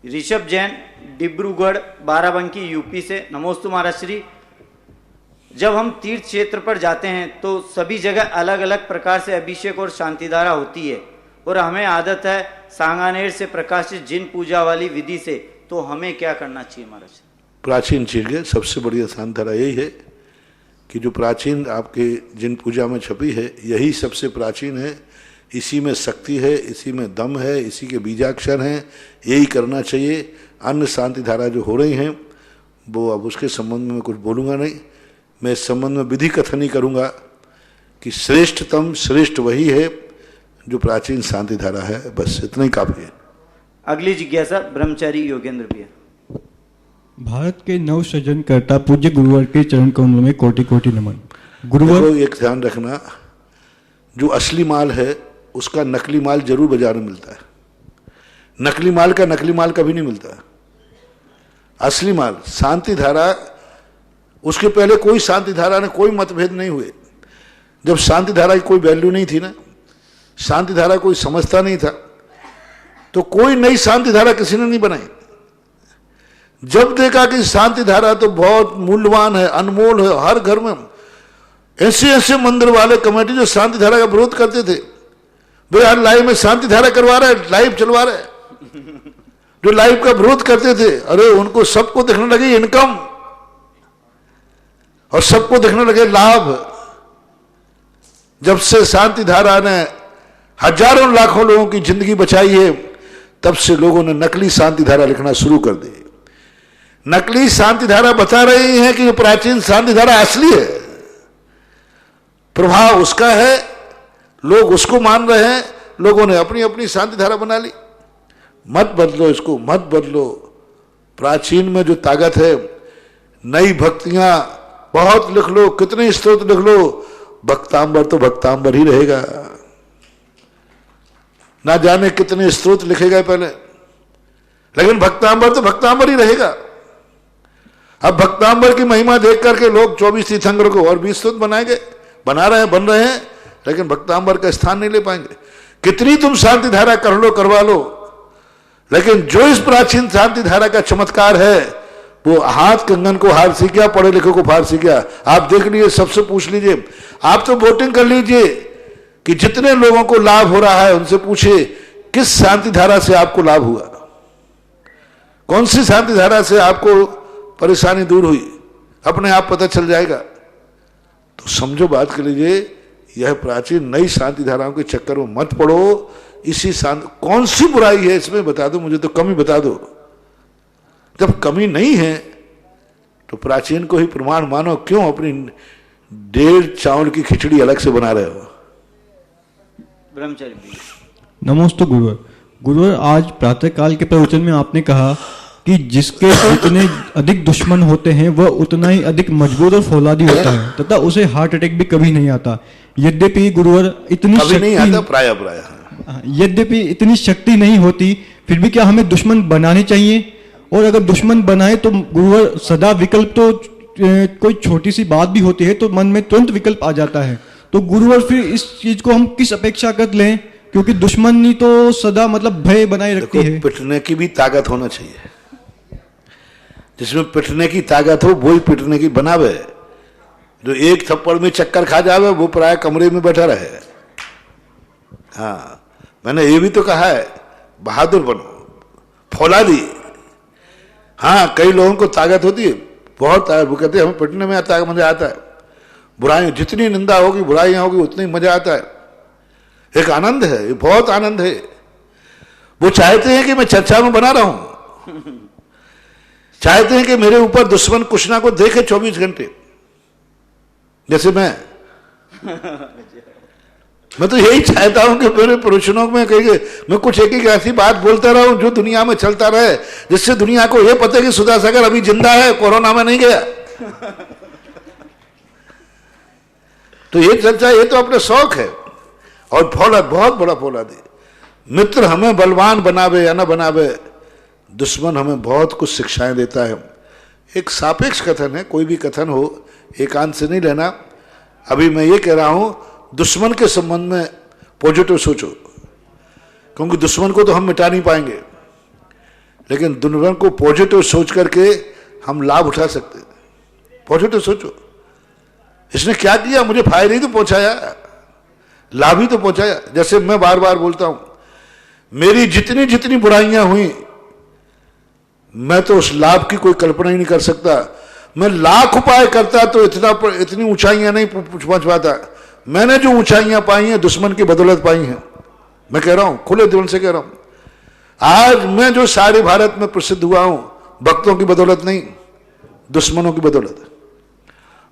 ऋषभ जैन डिब्रूगढ़ बाराबंकी यूपी से, नमोस्तु महाराज श्री। जब हम तीर्थ क्षेत्र पर जाते हैं तो सभी जगह अलग अलग प्रकार से अभिषेक और शांतिधारा होती है, और हमें आदत है सांगानेर से प्रकाशित जिन पूजा वाली विधि से, तो हमें क्या करना चाहिए महाराज? प्राचीन चीज है, सबसे बढ़िया शांतिधारा यही है कि जो प्राचीन आपके जिन पूजा में छपी है यही सबसे प्राचीन है, इसी में शक्ति है, इसी में दम है, इसी के बीजाक्षर हैं, यही करना चाहिए। अन्य शांति धारा जो हो रही हैं वो अब उसके संबंध में मैं कुछ बोलूँगा नहीं। मैं इस संबंध में विधि कथन ही करूँगा कि श्रेष्ठतम श्रेष्ठ वही है जो प्राचीन शांति धारा है, बस इतना ही काफ़ी है। अगली जिज्ञासा ब्रह्मचारी योगेंद्र भैया। भारत के नव सृजनकर्ता पूज्य गुरुवर के चरण कमलों में कोटि कोटि नमन। गुरुवर देखो, एक ध्यान रखना, जो असली माल है उसका नकली माल जरूर बाजार में मिलता है। नकली माल का नकली माल कभी नहीं मिलता। असली माल शांति धारा, उसके पहले कोई शांति धारा ने कोई मतभेद नहीं हुए। जब शांति धारा की कोई वैल्यू नहीं थी ना, शांति धारा कोई समझता नहीं था, तो कोई नई शांति धारा किसी ने नहीं बनाई। जब देखा कि शांति धारा तो बहुत मूल्यवान है, अनमोल है, हर घर में ऐसे ऐसे मंदिर वाले कमेटी जो शांति धारा का विरोध करते थे, वे हर लाइव में शांति धारा करवा रहे, लाइव चलवा रहे, जो लाइव का विरोध करते थे, अरे उनको सबको देखने लगे इनकम और सबको देखने लगे लाभ। जब से शांति धारा ने हजारों लाखों लोगों की जिंदगी बचाई है, तब से लोगों ने नकली शांति धारा लिखना शुरू कर दी। नकली शांति धारा बता रही है कि प्राचीन शांति धारा असली है, प्रभाव उसका है, लोग उसको मान रहे हैं। लोगों ने अपनी अपनी शांति धारा बना ली। मत बदलो इसको, मत बदलो। प्राचीन में जो ताकत है, नई भक्तियां बहुत लिख लो, कितने स्तोत्र लिख लो, भक्तांबर तो भक्तांबर ही रहेगा। ना जाने कितने स्तोत्र लिखेगा पहले, लेकिन भक्तांबर तो भक्तांबर ही रहेगा। अब भक्तांबर की महिमा देख करके लोग 24 तीर्थंकर को और 20 स्तोत्र बनाएंगे, बना रहे हैं, बन रहे हैं, लेकिन भक्तांबर का स्थान नहीं ले पाएंगे। कितनी तुम शांति धारा कर लो, करवा लो, लेकिन जो इस प्राचीन शांति धारा का चमत्कार है, वो हाथ कंगन को हार सी गया, पढ़े लिखे को फार सी गया। आप देख लीजिए, सबसे पूछ लीजिए, आप तो वोटिंग कर लीजिए कि जितने लोगों को लाभ हो रहा है उनसे पूछिए किस शांति धारा से आपको लाभ हुआ, कौन सी शांति धारा से आपको परेशानी दूर हुई, अपने आप पता चल जाएगा। तो समझो, बात कर लीजिए, यह प्राचीन नई शांति धाराओं के चक्कर में मत पड़ो। इसी शांति, कौन सी बुराई है इसमें बता दो मुझे, तो कमी बता दो। जब कमी नहीं है तो प्राचीन को ही प्रमाण मानो, क्यों अपनी 1.5 चावल की खिचड़ी अलग से बना रहे हो। ब्रह्मचारी। नमोस्तु गुरुवर। गुरुवर, आज प्रातःकाल के प्रवचन में आपने कहा कि जिसके जितने अधिक दुश्मन होते हैं वह उतना ही अधिक मजबूत और फौलादी होता है तथा उसे हार्ट अटैक भी कभी नहीं आता। यद्यपि गुरुवर इतनी कभी नहीं आता, प्राय प्राय। यद्यपि इतनी शक्ति नहीं होती, फिर भी क्या हमें दुश्मन बनाने चाहिए? और अगर दुश्मन बनाए तो गुरुवर सदा विकल्प तो कोई छोटी सी बात भी होती है तो मन में तुरंत विकल्प आ जाता है। तो गुरुवर फिर इस चीज को हम किस अपेक्षा कर लें, क्योंकि दुश्मनी तो सदा मतलब भय बनाए रखती है। पिटने की भी ताकत होना चाहिए, जिसमें पिटने की ताकत हो वही पिटने की बनावे। जो एक थप्पड़ में चक्कर खा जावे वो प्राय कमरे में बैठा रहे। हाँ, मैंने ये भी तो कहा है, बहादुर बनो, फौलादी। हाँ, कई लोगों को ताकत होती है, बहुत ताकत, वो कहते हैं हमें पिटने में आता है, मजा आता है। बुराई, जितनी निंदा होगी, बुराइयां होगी, उतनी मजा आता है। एक आनंद है, ये बहुत आनंद है। वो चाहते हैं कि मैं चर्चा में बना रहा हूं, चाहते हैं कि मेरे ऊपर दुश्मन कुछ ना कुछ देखे 24 घंटे, जैसे मैं तो यही चाहता हूं कि मेरे प्रवचनों में कहीं मैं कुछ एक ऐसी बात बोलता रहूं जो दुनिया में चलता रहे, जिससे दुनिया को यह पता कि सुधा सागर अभी जिंदा है, कोरोना में नहीं गया। तो ये चर्चा, ये तो अपने शौक है। और फौलाद, बहुत बड़ा फौलाद है। मित्र हमें बलवान बनावे या न बनावे, दुश्मन हमें बहुत कुछ शिक्षाएं देता है। एक सापेक्ष कथन है, कोई भी कथन हो एकांत से नहीं लेना। अभी मैं ये कह रहा हूं, दुश्मन के संबंध में पॉजिटिव सोचो, क्योंकि दुश्मन को तो हम मिटा नहीं पाएंगे, लेकिन दुश्मन को पॉजिटिव सोच करके हम लाभ उठा सकते। पॉजिटिव सोचो, इसने क्या किया, मुझे फायदा ही तो पहुंचाया, लाभ ही तो पहुंचाया। जैसे मैं बार बार बोलता हूं, मेरी जितनी जितनी बुराइयां हुई, मैं तो उस लाभ की कोई कल्पना ही नहीं कर सकता। मैं लाख उपाय करता तो इतनी ऊंचाइयां नहीं पहुंच पाता। मैंने जो ऊंचाइयां पाई हैं दुश्मन की बदौलत पाई हैं। मैं कह रहा हूं, खुले दिल से कह रहा हूं। आज मैं जो सारे भारत में प्रसिद्ध हुआ हूं, भक्तों की बदौलत नहीं, दुश्मनों की बदौलत।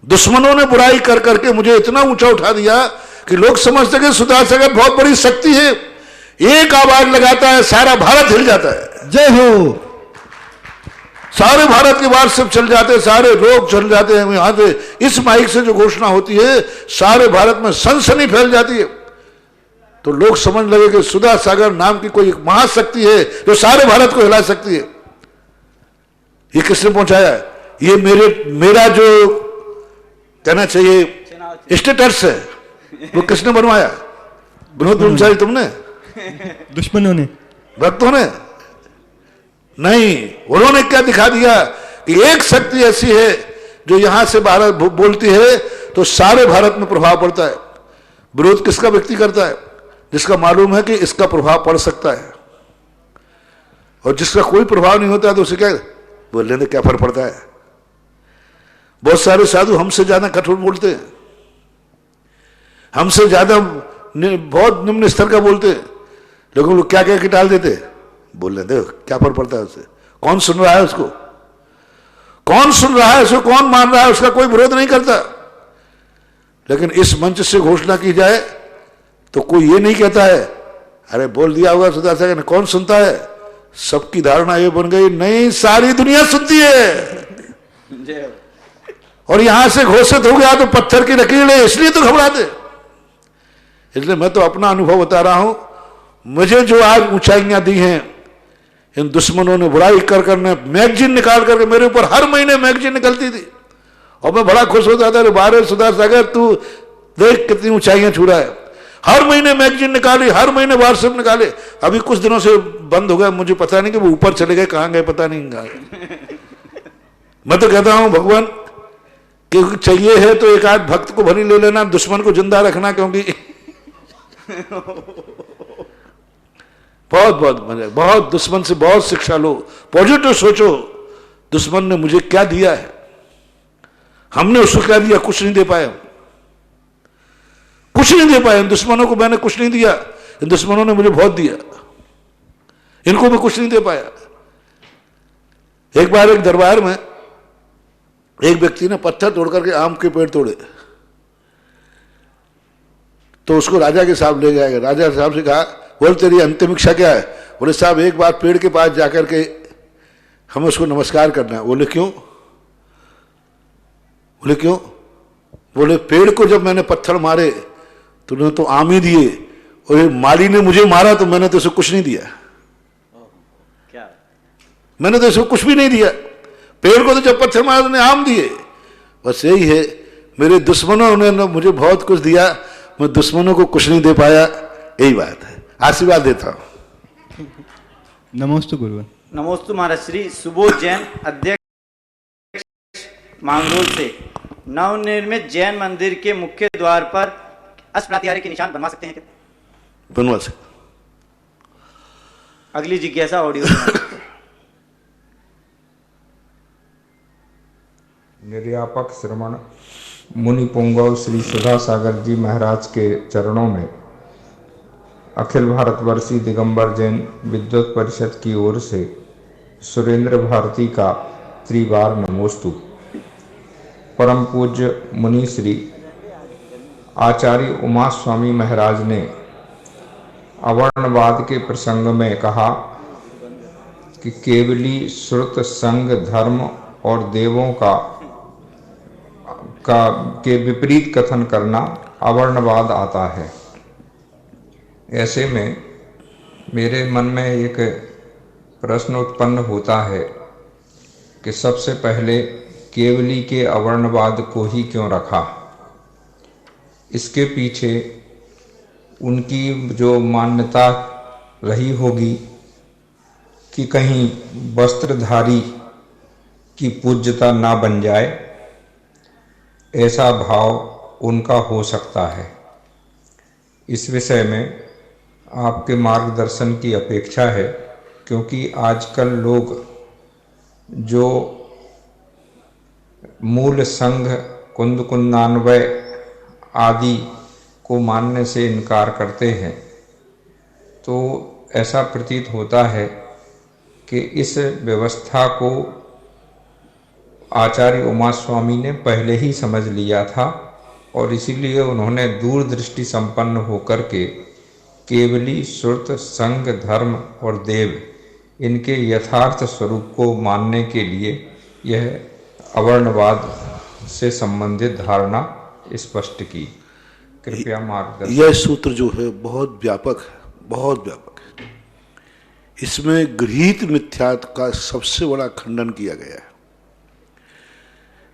दुश्मनों ने बुराई कर करके मुझे इतना ऊंचा उठा दिया कि लोग समझते कि सुधार सागर बहुत बड़ी शक्ति है, एक आवाज लगाता है सारा भारत हिल जाता है। जय हो। सारे भारत के व्हाट्सएप चल जाते हैं, सारे लोग चल जाते हैं यहां से। इस माइक से जो घोषणा होती है सारे भारत में सनसनी फैल जाती है। तो लोग समझ लगे कि सुधा सागर नाम की कोई एक महाशक्ति है जो सारे भारत को हिला सकती है। ये किसने पहुंचाया है? ये मेरा जो कहना चाहिए स्टेटस है, वो किसने बनवाया? विनोद ब्रह्मचारी तुमने? दुश्मनों ने, भक्तों ने नहीं। उन्होंने क्या दिखा दिया कि एक शक्ति ऐसी है जो यहां से भारत बोलती है तो सारे भारत में प्रभाव पड़ता है। विरोध किसका व्यक्ति करता है? जिसका मालूम है कि इसका प्रभाव पड़ सकता है, और जिसका कोई प्रभाव नहीं होता है तो उसे क्या बोलने से क्या फर्क पड़ता है। बहुत सारे साधु हमसे ज्यादा कठोर बोलते हैं, हमसे ज्यादा बहुत निम्न स्तर का बोलते हैं, लेकिन लोग क्या क्या कि टाल देते, बोलने दे, क्या फर्क पड़ता है उससे। कौन सुन रहा है उसको? कौन सुन रहा है उसको? कौन मान रहा है? उसका कोई विरोध नहीं करता। लेकिन इस मंच से घोषणा की जाए तो कोई ये नहीं कहता है अरे बोल दिया होगा सुधा सागर ने, कौन सुनता है? सबकी धारणा ये बन गई नहीं, सारी दुनिया सुनती है। और यहां से घोषित हो गया तो पत्थर की लकीर है, इसलिए तो घबराते। इसलिए मैं तो अपना अनुभव बता रहा हूं। मुझे जो आज ऊंचाइयां दी हैं इन दुश्मनों ने, बुराई कर करने मैगजीन निकाल करके मेरे ऊपर हर महीने मैगजीन निकलती थी, और मैं बड़ा खुश होता था। बारे सुधा सागर तू देख कितनी ऊंचाइयां छू रहा है। हर महीने मैगजीन निकाली, हर महीने व्हाट्सएप निकाले। अभी कुछ दिनों से बंद हो गया, मुझे पता नहीं कि वो ऊपर चले गए, कहां गए पता नहीं गए। मैं तो कहता हूं भगवान कि चाहिए है तो एक आध भक्त को भली ले लेना, दुश्मन को जिंदा रखना, क्योंकि बहुत बहुत मजा, बहुत दुश्मन से बहुत शिक्षा लो, पॉजिटिव सोचो। दुश्मन ने मुझे क्या दिया है, हमने उसको क्या दिया? कुछ नहीं दे पाए, कुछ नहीं दे पाए। इन दुश्मनों को मैंने कुछ नहीं दिया, इन दुश्मनों ने मुझे बहुत दिया, इनको मैं कुछ नहीं दे पाया। एक बार एक दरबार में एक व्यक्ति ने पत्थर तोड़ करके आम के पेड़ तोड़े, तो उसको राजा के साहब ले गया। राजा साहब से कहा, बोल तेरी अंतिम इच्छा क्या है? बोले साहब एक बार पेड़ के पास जाकर के हमें उसको नमस्कार करना है। बोले क्यों? बोले क्यों? बोले पेड़ को जब मैंने पत्थर मारे तूने तो आम ही दिए, और ये माली ने मुझे मारा तो मैंने तो उसे कुछ नहीं दिया। क्या? मैंने तो इसको कुछ भी नहीं दिया। पेड़ को तो जब पत्थर मारा तो आम दिए। बस यही है, मेरे दुश्मनों ने मुझे बहुत कुछ दिया, मैं दुश्मनों को कुछ नहीं दे पाया, यही बात है। आशीर्वाद देता हूं। नमोस्तु गुरुवर। नमोस्तु महाराज। श्री सुबोध जैन, अध्यक्ष मांगरोल से, नवनिर्मित जैन मंदिर के मुख्य द्वार पर अष्टप्रतिहारी के निशान बनवा सकते हैं क्या? बनवा सकते। अगली जिज्ञासा ऑडियो। निर्यापक श्रमण मुनि पुंगव श्री सुधा सागर जी महाराज के चरणों में अखिल भारतवर्षीय दिगंबर जैन विद्वत परिषद की ओर से सुरेंद्र भारती का त्रिवार नमोस्तु। परम पूज्य मुनि श्री आचार्य उमा स्वामी महाराज ने अवर्णवाद के प्रसंग में कहा कि केवली श्रुत संग धर्म और देवों के विपरीत कथन करना अवर्णवाद आता है। ऐसे में मेरे मन में एक प्रश्न उत्पन्न होता है कि सबसे पहले केवली के अवर्णवाद को ही क्यों रखा? इसके पीछे उनकी जो मान्यता रही होगी कि कहीं वस्त्रधारी की पूज्यता ना बन जाए, ऐसा भाव उनका हो सकता है। इस विषय में आपके मार्गदर्शन की अपेक्षा है, क्योंकि आजकल लोग जो मूल संघ कुंद कुंदान्वय आदि को मानने से इनकार करते हैं, तो ऐसा प्रतीत होता है कि इस व्यवस्था को आचार्य उमा स्वामी ने पहले ही समझ लिया था और इसीलिए उन्होंने दूरदृष्टि संपन्न होकर के केवली श्रुत संघ धर्म और देव इनके यथार्थ स्वरूप को मानने के लिए यह अवर्णवाद से संबंधित धारणा स्पष्ट की। कृपया मार्गदर्शन। यह सूत्र जो है बहुत व्यापक है, बहुत व्यापक है। इसमें गृहीत मिथ्यात्व का सबसे बड़ा खंडन किया गया है।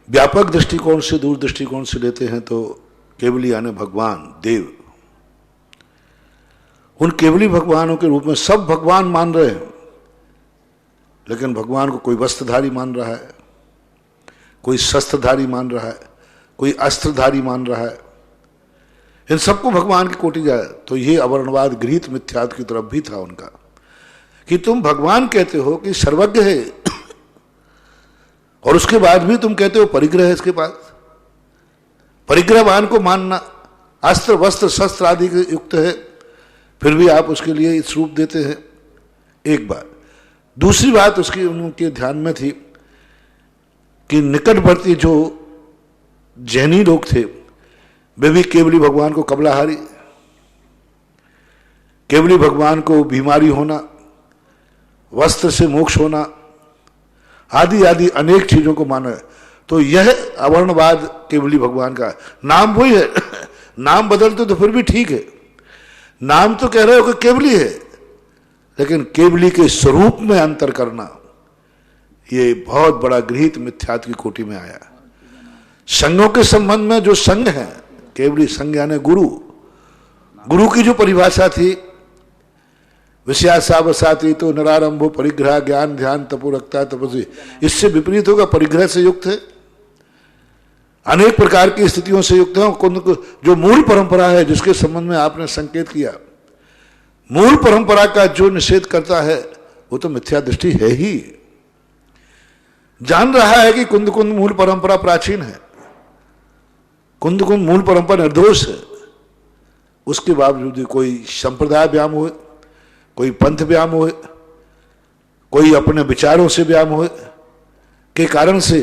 व्यापक दृष्टिकोण से, दूर दृष्टिकोण से लेते हैं तो केवली यानी भगवान देव, उन केवली भगवानों के रूप में सब भगवान मान रहे हैं, लेकिन भगवान को कोई वस्त्रधारी मान रहा है, कोई शस्त्रधारी मान रहा है, कोई अस्त्रधारी मान रहा है। इन सबको भगवान की कोटि जाए तो ये अवर्णवाद गृहीत मिथ्यात्व की तरफ भी था उनका, कि तुम भगवान कहते हो कि सर्वज्ञ है और उसके बाद भी तुम कहते हो परिग्रह है इसके पास। परिग्रहवान को मानना, अस्त्र वस्त्र शस्त्र आदि के युक्त है, फिर भी आप उसके लिए इस रूप देते हैं। एक बात। दूसरी बात उसकी उनके ध्यान में थी कि निकटवर्ती जो जैनी लोग थे वे भी केवली भगवान को कबलाहारी, केवली भगवान को बीमारी होना, वस्त्र से मोक्ष होना आदि आदि अनेक चीजों को माना है। तो यह अवर्णवाद केवली भगवान का नाम वही है। नाम बदलते तो फिर भी ठीक है, नाम तो कह रहे हो कि केवली है, लेकिन केवली के स्वरूप में अंतर करना ये बहुत बड़ा गृहीत मिथ्यात्व की कोटि में आया। संघों के संबंध में जो संघ है, केवली संघ यानी गुरु, गुरु की जो परिभाषा थी विषयासावसाती तो नरारंभो परिग्रह ज्ञान ध्यान तपो रखता तपस्वी, इससे विपरीत होगा, परिग्रह से युक्त है, अनेक प्रकार की स्थितियों से युक्त है। जो मूल परंपरा है जिसके संबंध में आपने संकेत किया, मूल परंपरा का जो निषेध करता है वो तो मिथ्या दृष्टि है ही। जान रहा है कि कुंद कुंद मूल परंपरा प्राचीन है, कुंद कुंद मूल परंपरा निर्दोष है, उसके बावजूद कोई संप्रदाय व्याम हुए, कोई पंथ व्याम हुए, कोई अपने विचारों से व्याम हुए के कारण से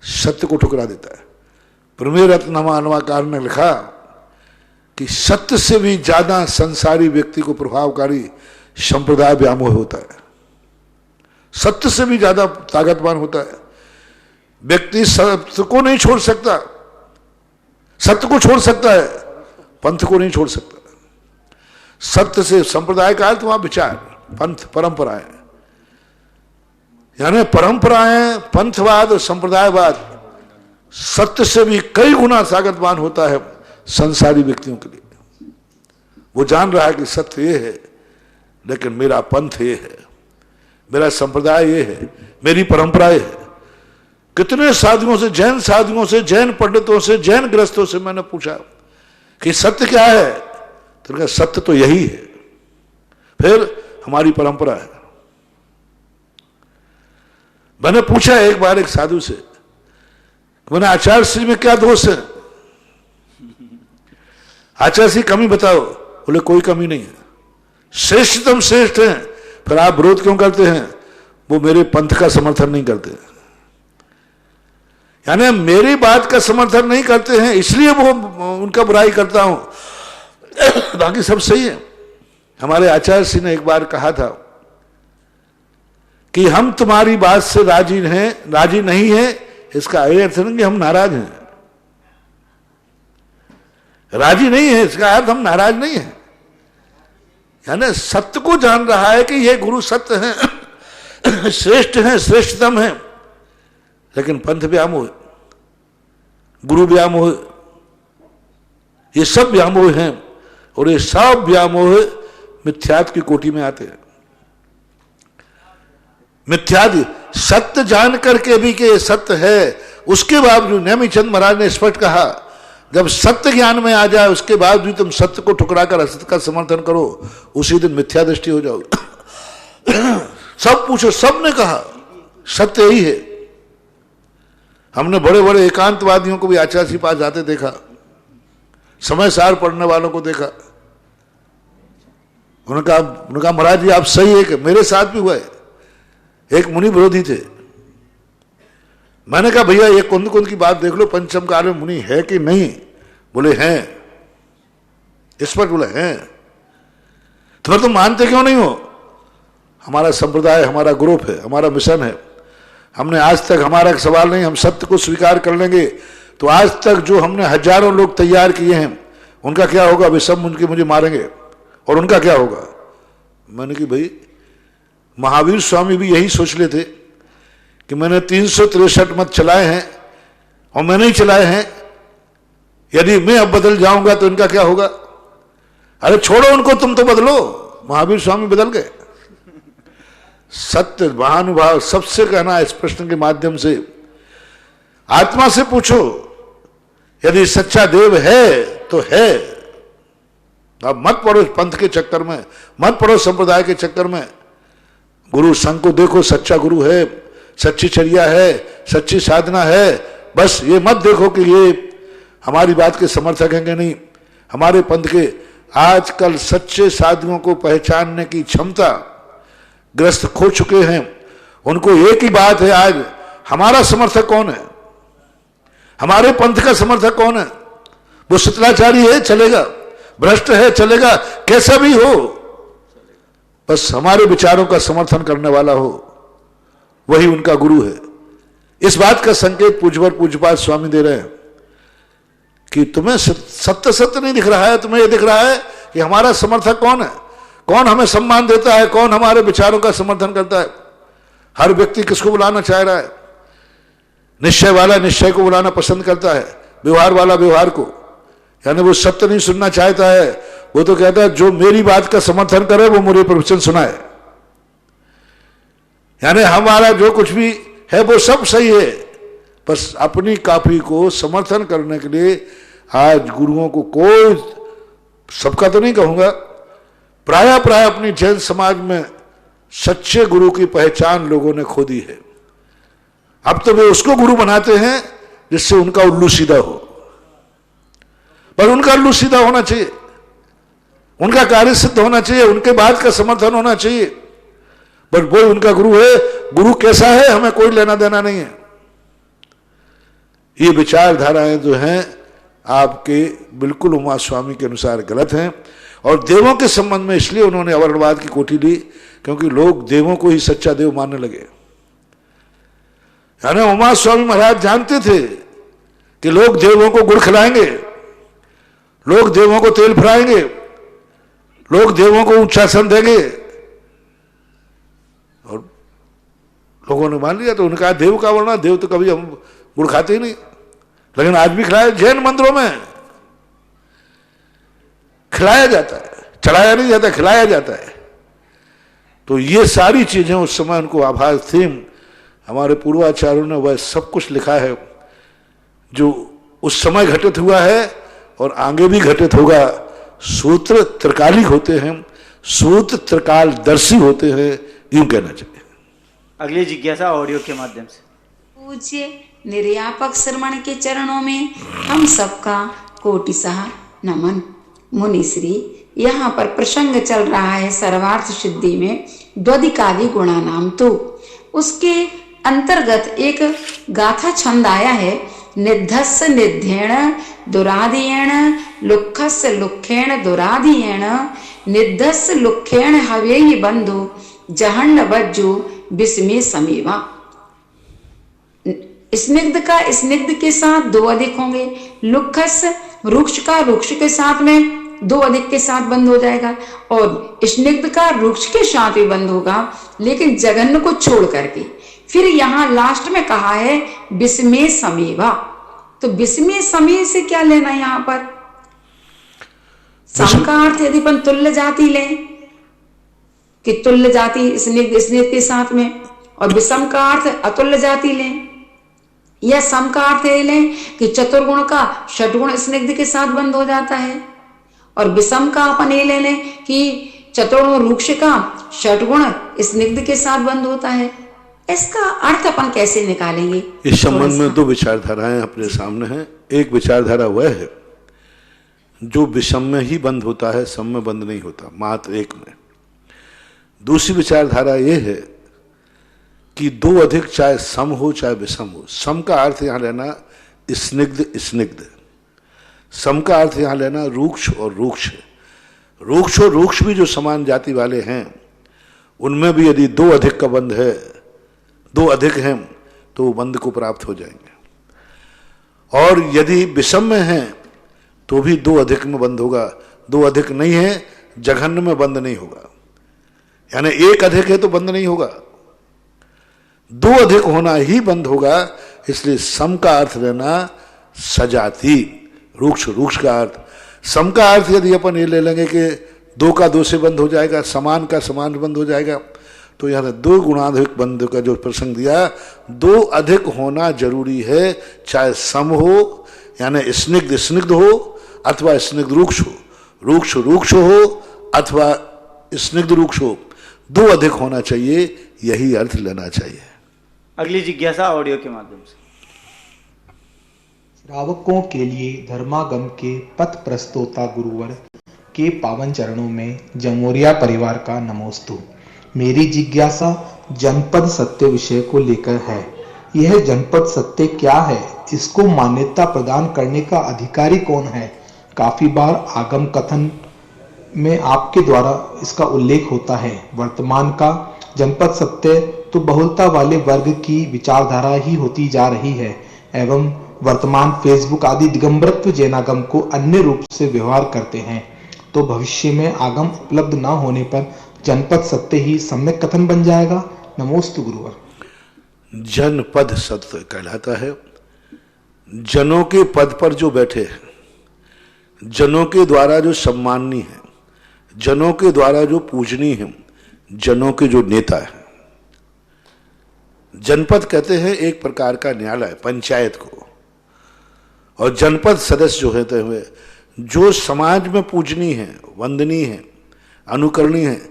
सत्य को ठुकरा देता है। प्रमेय रत्नमानवाकार ने लिखा कि सत्य से भी ज्यादा संसारी व्यक्ति को प्रभावकारी संप्रदाय व्यामोह होता है, सत्य से भी ज्यादा ताकतवान होता है। व्यक्ति सत्य को नहीं छोड़ सकता, सत्य को छोड़ सकता है, पंथ को नहीं छोड़ सकता। सत्य से संप्रदाय का अर्थ वहां विचार, पंथ, परंपराएं, यानी परंपराएं, पंथवाद और संप्रदायवाद सत्य से भी कई गुना ताकतवान होता है संसारी व्यक्तियों के लिए। वो जान रहा है कि सत्य ये है, लेकिन मेरा पंथ ये है, मेरा संप्रदाय ये है, मेरी परंपरा ये है। कितने साधुओं से, जैन साधुओं से, जैन पंडितों से, जैन गृहस्थों से मैंने पूछा कि सत्य क्या है, तो कहा सत्य तो यही है, फिर हमारी परंपरा है। मैंने पूछा एक बार एक साधु से, मैंने आचार्य श्री में क्या दोष है, आचार्य श्री कमी बताओ। बोले कोई कमी नहीं है, श्रेष्ठतम श्रेष्ठ है, फिर आप विरोध क्यों करते हैं? वो मेरे पंथ का समर्थन नहीं करते, यानी मेरी बात का समर्थन नहीं करते हैं, इसलिए वो उनका बुराई करता हूं, बाकी सब सही है। हमारे आचार्य श्री ने एक बार कहा था कि हम तुम्हारी बात से राजी नहीं है, इसका ये अर्थ नहीं कि हम नाराज हैं, राजी नहीं है इसका अर्थ हम नाराज नहीं है। यानी सत्य को जान रहा है कि ये गुरु सत्य हैं, श्रेष्ठ हैं, श्रेष्ठतम हैं, लेकिन पंथ व्यामोह, गुरु व्यामोह, ये सब व्यामोह हैं, और ये सब व्यामोह मिथ्यात्व की कोटि में आते हैं। मिथ्यादि सत्य जान करके भी कि सत्य है, उसके बावजूद नेमीचंद महाराज ने स्पष्ट कहा, जब सत्य ज्ञान में आ जाए उसके बाद भी तुम सत्य को ठुकरा कर असत्य का समर्थन करो, उसी दिन मिथ्या दृष्टि हो जाओगे। सब पूछो, सब ने कहा सत्य यही है, हमने बड़े बड़े एकांतवादियों को भी आचार्य के पास जाते देखा, समय सार पढ़ने वालों को देखा। उन्होंने कहा महाराज जी आप सही है कि मेरे साथ भी हुआ है। एक मुनि विरोधी थे, मैंने कहा भैया ये कुंद कुंद की बात देख लो, पंचम काल में मुनि है कि नहीं? बोले हैं, इस पर बोले हैं। तो फिर तुम मानते क्यों नहीं हो? हमारा संप्रदाय, हमारा ग्रुप है, हमारा मिशन है। हमने आज तक, हमारा एक सवाल नहीं, हम सत्य को स्वीकार कर लेंगे। तो आज तक जो हमने हजारों लोग तैयार किए हैं उनका क्या होगा? वे सब मुझे मारेंगे, और उनका क्या होगा? मैंने कि भाई महावीर स्वामी भी यही सोच लेते कि मैंने 363 मत चलाए हैं और मैंने ही चलाए हैं, यदि मैं अब बदल जाऊंगा तो इनका क्या होगा? अरे छोड़ो उनको, तुम तो बदलो। महावीर स्वामी बदल गए। सत्य महानुभाव सबसे कहना इस प्रश्न के माध्यम से, आत्मा से पूछो, यदि सच्चा देव है तो है। अब मत पढ़ो पंथ के चक्कर में, मत पढ़ो संप्रदाय के चक्कर में। गुरु संघ को देखो, सच्चा गुरु है, सच्ची चर्या है, सच्ची साधना है। बस ये मत देखो कि ये हमारी बात के समर्थक हैं कि नहीं। हमारे पंथ के आजकल सच्चे साधुओं को पहचानने की क्षमता ग्रस्त खो चुके हैं। उनको एक ही बात है, आज हमारा समर्थक कौन है, हमारे पंथ का समर्थक कौन है? वो शुक्लाचारी है चलेगा, भ्रष्ट है चलेगा, कैसा भी हो, बस हमारे विचारों का समर्थन करने वाला हो, वही उनका गुरु है। इस बात का संकेत पूज्यवर पूज्यपाद स्वामी दे रहे हैं कि तुम्हें सत्य सत्य नहीं दिख रहा है, तुम्हें यह दिख रहा है कि हमारा समर्थक कौन है, कौन हमें सम्मान देता है, कौन हमारे विचारों का समर्थन करता है। हर व्यक्ति किसको बुलाना चाह रहा है? निश्चय वाला निश्चय को बुलाना पसंद करता है, व्यवहार वाला व्यवहार को। यानी वो सत्य नहीं सुनना चाहता है, वो तो कहता है जो मेरी बात का समर्थन करे वो मुझे प्रवचन सुनाए। यानी हमारा जो कुछ भी है वो सब सही है, बस अपनी कॉपी को समर्थन करने के लिए आज गुरुओं को कोई, सबका तो नहीं कहूंगा, प्राय अपनी जैन समाज में सच्चे गुरु की पहचान लोगों ने खो दी है। अब तो वे उसको गुरु बनाते हैं जिससे उनका उल्लू सीधा हो, पर उनका उल्लू सीधा होना चाहिए, उनका कार्य सिद्ध होना चाहिए, उनके बात का समर्थन होना चाहिए, पर वो उनका गुरु है। गुरु कैसा है हमें कोई लेना देना नहीं है। ये विचारधाराएं जो हैं आपके बिल्कुल उमा स्वामी के अनुसार गलत हैं। और देवों के संबंध में इसलिए उन्होंने अवर्णवाद की कोठी ली क्योंकि लोग देवों को ही सच्चा देव मानने लगे। यानी उमा स्वामी महाराज जानते थे कि लोग देवों को गुड़ खिलाएंगे, लोग देवों को तेल फराएंगे, लोग देवों को उच्चासन देंगे, और लोगों ने मान लिया। तो उन्होंने कहा देव का वर्णन, देव तो कभी हम गुड़ खाते ही नहीं, लेकिन आज भी खिलाया, जैन मंदिरों में खिलाया जाता है, चढ़ाया नहीं जाता, खिलाया जाता है। तो ये सारी चीजें उस समय उनको आभास थी। हमारे पूर्वाचार्यों ने वह सब कुछ लिखा है जो उस समय घटित हुआ है और आगे भी घटित होगा। सूत्र त्रिकालिक होते हैं, सूत्र त्रिकालदर्शी होते हैं, यूं कहना चाहिए। अगली जिज्ञासा ऑडियो के माध्यम से। पूज्य निर्यापक श्रमण के चरणों में हम सबका कोटिशः नमन। मुनिश्री, यहाँ पर प्रसंग चल रहा है सर्वार्थ सिद्धि में द्वदिकादि गुणा नाम, तो उसके अंतर्गत एक गाथा छंद आया है, निद्धस्य निध्येण दुरादियेण लुक्खस्य लुक्खेण दुरादियेण निद्धस्य लुक्खेण हवेयि बंधु जहण्ड बज्जु विस्मे समीवा। स्निग्ध का स्निग्ध के साथ दो अधिक होंगे, लुक्खस्य वृक्ष का वृक्ष के साथ में दो अधिक के साथ बंद हो जाएगा, और स्निग्ध का वृक्ष के साथ भी बंद होगा, लेकिन जघन्य को छोड़ करके। फिर यहाँ लास्ट में कहा है विस्मे समीवा। तो विस्मे समी से क्या लेना है यहाँ पर? सम का अर्थ यदि अपन तुल्य जाति लें कि तुल्य जाति स्निग्ध स्निग्ध के साथ में, और विषम का अर्थ अतुल्य जाति लें, या सम का अर्थ ये लें कि चतुर्गुण का षटगुण स्निग्ध के साथ बंद हो जाता है, और विषम का अपन ये ले लें कि चतुर्गुण वृक्ष का षटगुण स्निग्ध के साथ बंद होता है। इसका अर्थ अपन कैसे निकालेंगे? इस संबंध में दो विचारधाराएं अपने सामने हैं। एक विचारधारा वह है जो विषम में ही बंद होता है, सम में बंद नहीं होता, मात्र एक में। दूसरी विचारधारा यह है कि दो अधिक चाहे सम हो चाहे विषम हो। सम का अर्थ यहां लेना स्निग्ध स्निग्ध, सम का अर्थ यहां लेना रूक्ष और रूक्ष। रूक्ष और रूक्ष भी जो समान जाति वाले हैं उनमें भी यदि दो अधिक का बंध है, दो अधिक हैं, तो वो बंध को प्राप्त हो जाएंगे। और यदि विषम में हैं तो भी दो अधिक में बंद होगा, दो अधिक नहीं है जघन्य में बंद नहीं होगा। यानी एक अधिक है तो बंद नहीं होगा, दो अधिक होना ही बंद होगा। इसलिए सम का अर्थ लेना सजाति, रूक्ष रूक्ष का अर्थ। सम का अर्थ यदि अपन ये ले लेंगे कि दो का दो से बंद हो जाएगा, समान का समान बंद हो जाएगा, तो यहां दो गुणाधिक बंध का जो प्रसंग दिया, दो अधिक होना जरूरी है, चाहे सम हो यानी स्निग्ध स्निग्ध हो अथवा स्निग्ध रूक्ष हो, रूक्ष रूक्ष हो अथवा स्निग्ध रूक्ष हो, दो अधिक होना चाहिए, यही अर्थ लेना चाहिए। अगली जिज्ञासा ऑडियो के माध्यम से। श्रावकों के लिए धर्मागम के पथ प्रस्तोता गुरुवर के पावन चरणों में जमोरिया परिवार का नमोस्तु। मेरी जिज्ञासा जनपद सत्य विषय को लेकर है। यह जनपद सत्य क्या है? इसको मान्यता प्रदान करने का अधिकारी कौन है? काफी बार आगम कथन में आपके द्वारा इसका उल्लेख होता है। वर्तमान का जनपद सत्य तो बहुलता वाले वर्ग की विचारधारा ही होती जा रही है एवं वर्तमान फेसबुक आदि दिगंबरत्व जैनागम को अन्य रूप से व्यवहार करते हैं, तो भविष्य में आगम उपलब्ध न होने पर जनपद सत्य ही सम्यक कथन बन जाएगा। नमोस्तु गुरुवर। जनपद सत्य कहलाता है जनों के पद पर जो बैठे हैं, जनों के द्वारा जो सम्माननीय है, जनों के द्वारा जो पूजनीय है, जनों के जो नेता है। जनपद कहते हैं एक प्रकार का न्यायालय, पंचायत को। और जनपद सदस्य जो होते हुए जो समाज में पूजनीय है, वंदनीय है, अनुकरणीय है,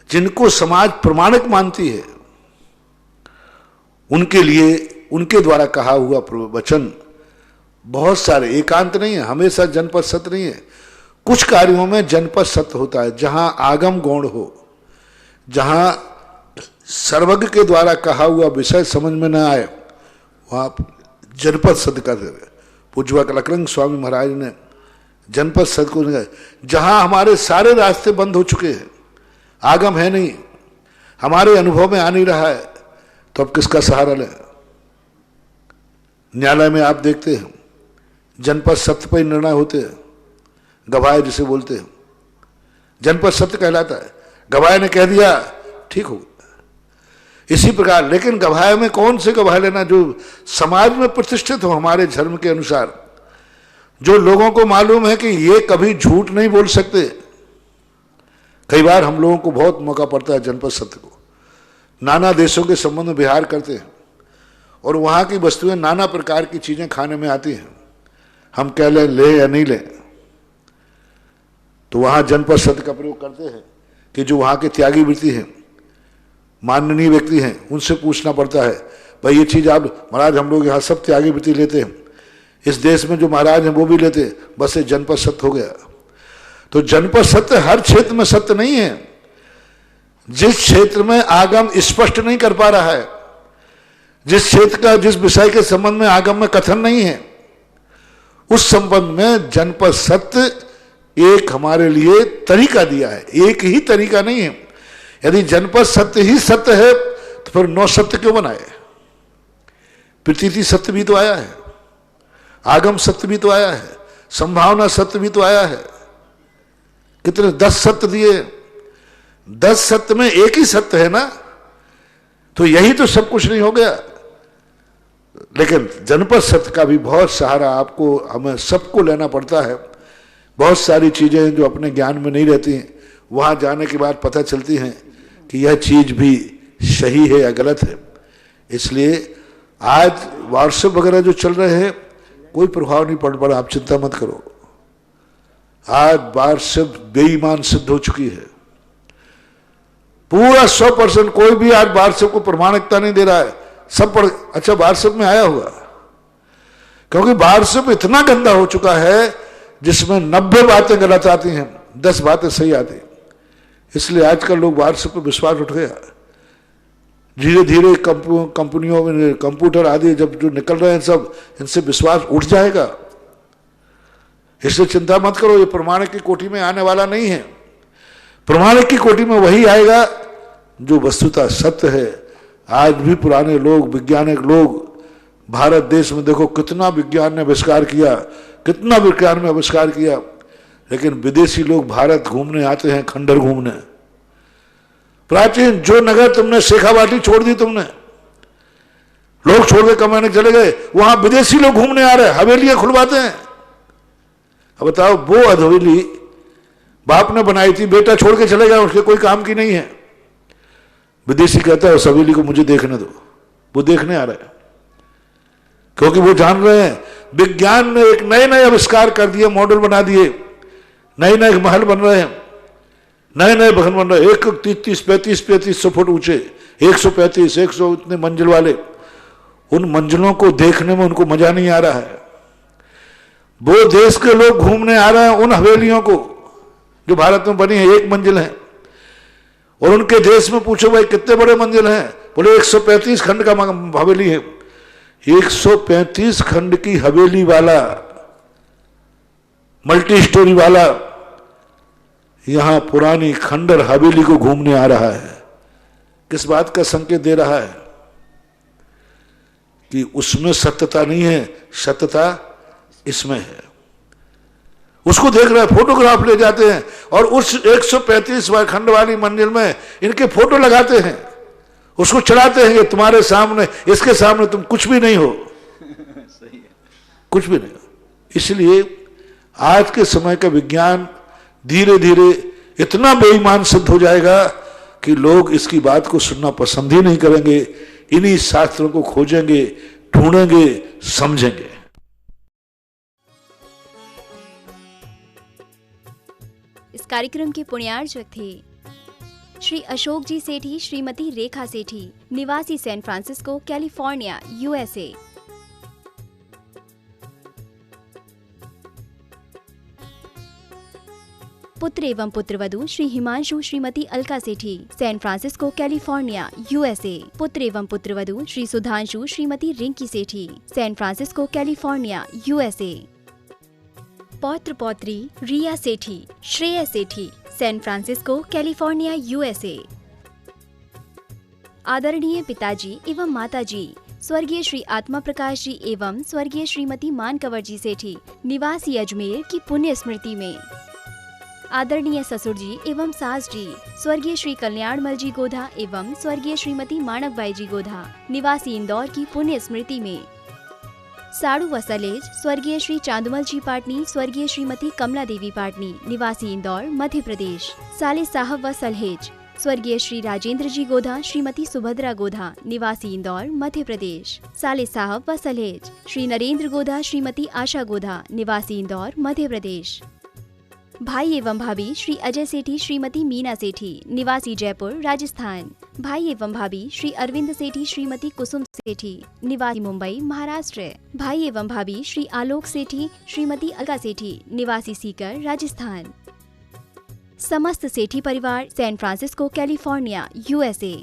जिनको समाज प्रमाणिक मानती है, उनके लिए उनके द्वारा कहा हुआ वचन बहुत सारे, एकांत नहीं है, हमेशा जनपद सत्य नहीं है। कुछ कार्यों में जनपद सत्य होता है, जहां आगम गौण हो, जहां सर्वज्ञ के द्वारा कहा हुआ विषय समझ में न आए, वहां जनपद सत्य कर दे। पूज्य कलकरंग स्वामी महाराज ने जनपद सत्य को, जहां हमारे सारे रास्ते बंद हो चुके हैं, आगम है नहीं, हमारे अनुभव में आ नहीं रहा है, तो अब किसका सहारा लें? न्यायालय में आप देखते हैं जनपद सत्य पर निर्णय होते हैं, गवाह जिसे बोलते हैं, जनपद सत्य कहलाता है। गवाह ने कह दिया ठीक हो गया। इसी प्रकार, लेकिन गवाह में कौन से गवाह लेना? जो समाज में प्रतिष्ठित हो हमारे धर्म के अनुसार, जो लोगों को मालूम है कि ये कभी झूठ नहीं बोल सकते। कई बार हम लोगों को बहुत मौका पड़ता है जनपद सत्य को, नाना देशों के संबंध में विहार करते हैं और वहां की वस्तुएं नाना प्रकार की चीजें खाने में आती हैं, हम कह ले या नहीं लें, तो वहां जनपद सत्य का प्रयोग करते हैं कि जो वहां के त्यागी वृत्ति हैं, माननीय व्यक्ति हैं, उनसे पूछना पड़ता है, भाई ये चीज आप, महाराज हम लोग यहाँ सब त्यागी वृत्ति लेते हैं, इस देश में जो महाराज हैं वो भी लेते हैं, बस ये जनपद सत्य हो गया। तो जनपद सत्य हर क्षेत्र में सत्य नहीं है। जिस क्षेत्र में आगम स्पष्ट नहीं कर पा रहा है, जिस क्षेत्र का, जिस विषय के संबंध में आगम में कथन नहीं है, उस संबंध में जनपद सत्य एक हमारे लिए तरीका दिया है, एक ही तरीका नहीं है। यदि जनपद सत्य ही सत्य है तो फिर नौ सत्य क्यों बनाए? प्रतीति सत्य भी तो आया है, आगम सत्य भी तो आया है, संभावना सत्य भी तो आया है। कितने 10 सत्य दिए, 10 सत्य में एक ही सत्य है ना, तो यही तो सब कुछ नहीं हो गया। लेकिन जनपद सत्य का भी बहुत सहारा आपको, हमें सबको लेना पड़ता है। बहुत सारी चीजें जो अपने ज्ञान में नहीं रहती हैं, वहां जाने के बाद पता चलती हैं कि यह चीज भी सही है या गलत है। इसलिए आज व्हाट्सएप वगैरह जो चल रहे हैं, कोई प्रभाव नहीं पड़ पड़ा, आप चिंता मत करो। आज व्हाट्सएप बेईमान सिद्ध हो चुकी है। पूरा 100%। कोई भी आज व्हाट्सएप को प्रमाणिकता नहीं दे रहा है, सब पढ़। अच्छा, व्हाट्सएप में आया होगा, क्योंकि व्हाट्सएप इतना गंदा हो चुका है जिसमें 90 बातें गलत आती हैं, 10 बातें सही आती। इसलिए आजकल लोग व्हाट्सएप पर विश्वास उठ गया। धीरे धीरे कंपनियों में कंप्यूटर आदि जब जो निकल रहे हैं सब, इनसे विश्वास उठ जाएगा। इसलिए चिंता मत करो, ये प्रमाणिक की कोटि में आने वाला नहीं है। प्रमाणिक की कोटि में वही आएगा जो वस्तुतः सत्य है। आज भी पुराने लोग, वैज्ञानिक लोग, भारत देश में देखो कितना विज्ञान ने आविष्कार किया, कितना विज्ञान में आविष्कार किया, लेकिन विदेशी लोग भारत घूमने आते हैं, खंडर घूमने। प्राचीन जो नगर तुमने शेखावाटी छोड़ दी, तुमने लोग छोड़ के कमाने चले गए, वहां विदेशी लोग घूमने आ रहे हैं, हवेलियां खुलवाते हैं। अब बताओ, वो हवेली बाप ने बनाई थी, बेटा छोड़ के चले गया, उसके कोई काम की नहीं है। विदेशी कहता है उस हवेली को मुझे देखने दो, वो देखने आ रहे हैं, क्योंकि वो जान रहे हैं विज्ञान ने एक नए नए आविष्कार कर दिए, मॉडल बना दिए, नए नए महल बन रहे हैं, नए नए भवन बन रहे हैं, 35-35 फुट ऊंचे, 135, 100 इतने मंजिल वाले। उन मंजिलों को देखने में उनको मजा नहीं आ रहा है। वो देश के लोग घूमने आ रहे हैं उन हवेलियों को जो भारत में बनी है, 1 मंजिल है, और उनके देश में पूछो भाई कितने बड़े मंजिल हैं, बोले 135 खंड का हवेली है। 135 खंड की हवेली वाला, मल्टी स्टोरी वाला, यहां पुरानी खंडर हवेली को घूमने आ रहा है। किस बात का संकेत दे रहा है? कि उसमें सत्यता नहीं है, सत्यता इसमें है। उसको देख रहे हैं, फोटोग्राफ ले जाते हैं, और उस 135 खंड वाली मंजिल में इनके फोटो लगाते हैं, उसको चढ़ाते हैं, ये तुम्हारे सामने, इसके सामने तुम कुछ भी नहीं हो। सही है, कुछ भी नहीं हो। इसलिए आज के समय का विज्ञान धीरे धीरे इतना बेईमान सिद्ध हो जाएगा कि लोग इसकी बात को सुनना पसंद ही नहीं करेंगे, इन्हीं शास्त्रों को खोजेंगे, ढूंढेंगे, समझेंगे। इस कार्यक्रम के पुण्यार्चक थे श्री अशोक जी सेठी, श्रीमती रेखा सेठी, निवासी सैन फ्रांसिस्को, कैलिफोर्निया, USA। पुत्र एवं पुत्रवधू श्री हिमांशु, श्रीमती अलका सेठी, सैन फ्रांसिस्को, कैलिफोर्निया, USA। पुत्र एवं पुत्रवधू श्री सुधांशु, श्रीमती रिंकी सेठी, सैन फ्रांसिस्को, कैलिफोर्निया, USA। पौत्र पौत्री रिया सेठी, श्रेया सेठी, सैन फ्रांसिस्को, कैलिफोर्निया, USA। आदरणीय पिताजी एवं माताजी स्वर्गीय श्री आत्मा प्रकाश जी एवं स्वर्गीय श्रीमती मान कंवर जी सेठी, निवासी अजमेर की पुण्य स्मृति में। आदरणीय ससुर जी एवं सास जी स्वर्गीय श्री कल्याणमल जी गोधा एवं स्वर्गीय श्रीमती माणकबाई जी गोधा, निवासी इंदौर की पुण्य स्मृति में। साड़ू व सलेज स्वर्गीय श्री चांदमल जी पाटनी, स्वर्गीय श्रीमती कमला देवी पाटनी, निवासी इंदौर, मध्य प्रदेश। साले साहब व सलहेज स्वर्गीय श्री राजेंद्र जी गोधा, श्रीमती सुभद्रा गोधा, निवासी इंदौर, मध्य प्रदेश। साले साहब व सलहेज श्री नरेंद्र गोधा, श्रीमती आशा गोधा, निवासी इंदौर, मध्य प्रदेश। भाई एवं भाभी श्री अजय सेठी, श्रीमती मीना सेठी, निवासी जयपुर, राजस्थान। भाई एवं भाभी श्री अरविंद सेठी, श्रीमती कुसुम सेठी, निवासी मुंबई, महाराष्ट्र। भाई एवं भाभी श्री आलोक सेठी, श्रीमती अलका सेठी, निवासी सीकर, राजस्थान। समस्त सेठी परिवार, सैन फ्रांसिस्को, कैलिफोर्निया, USA।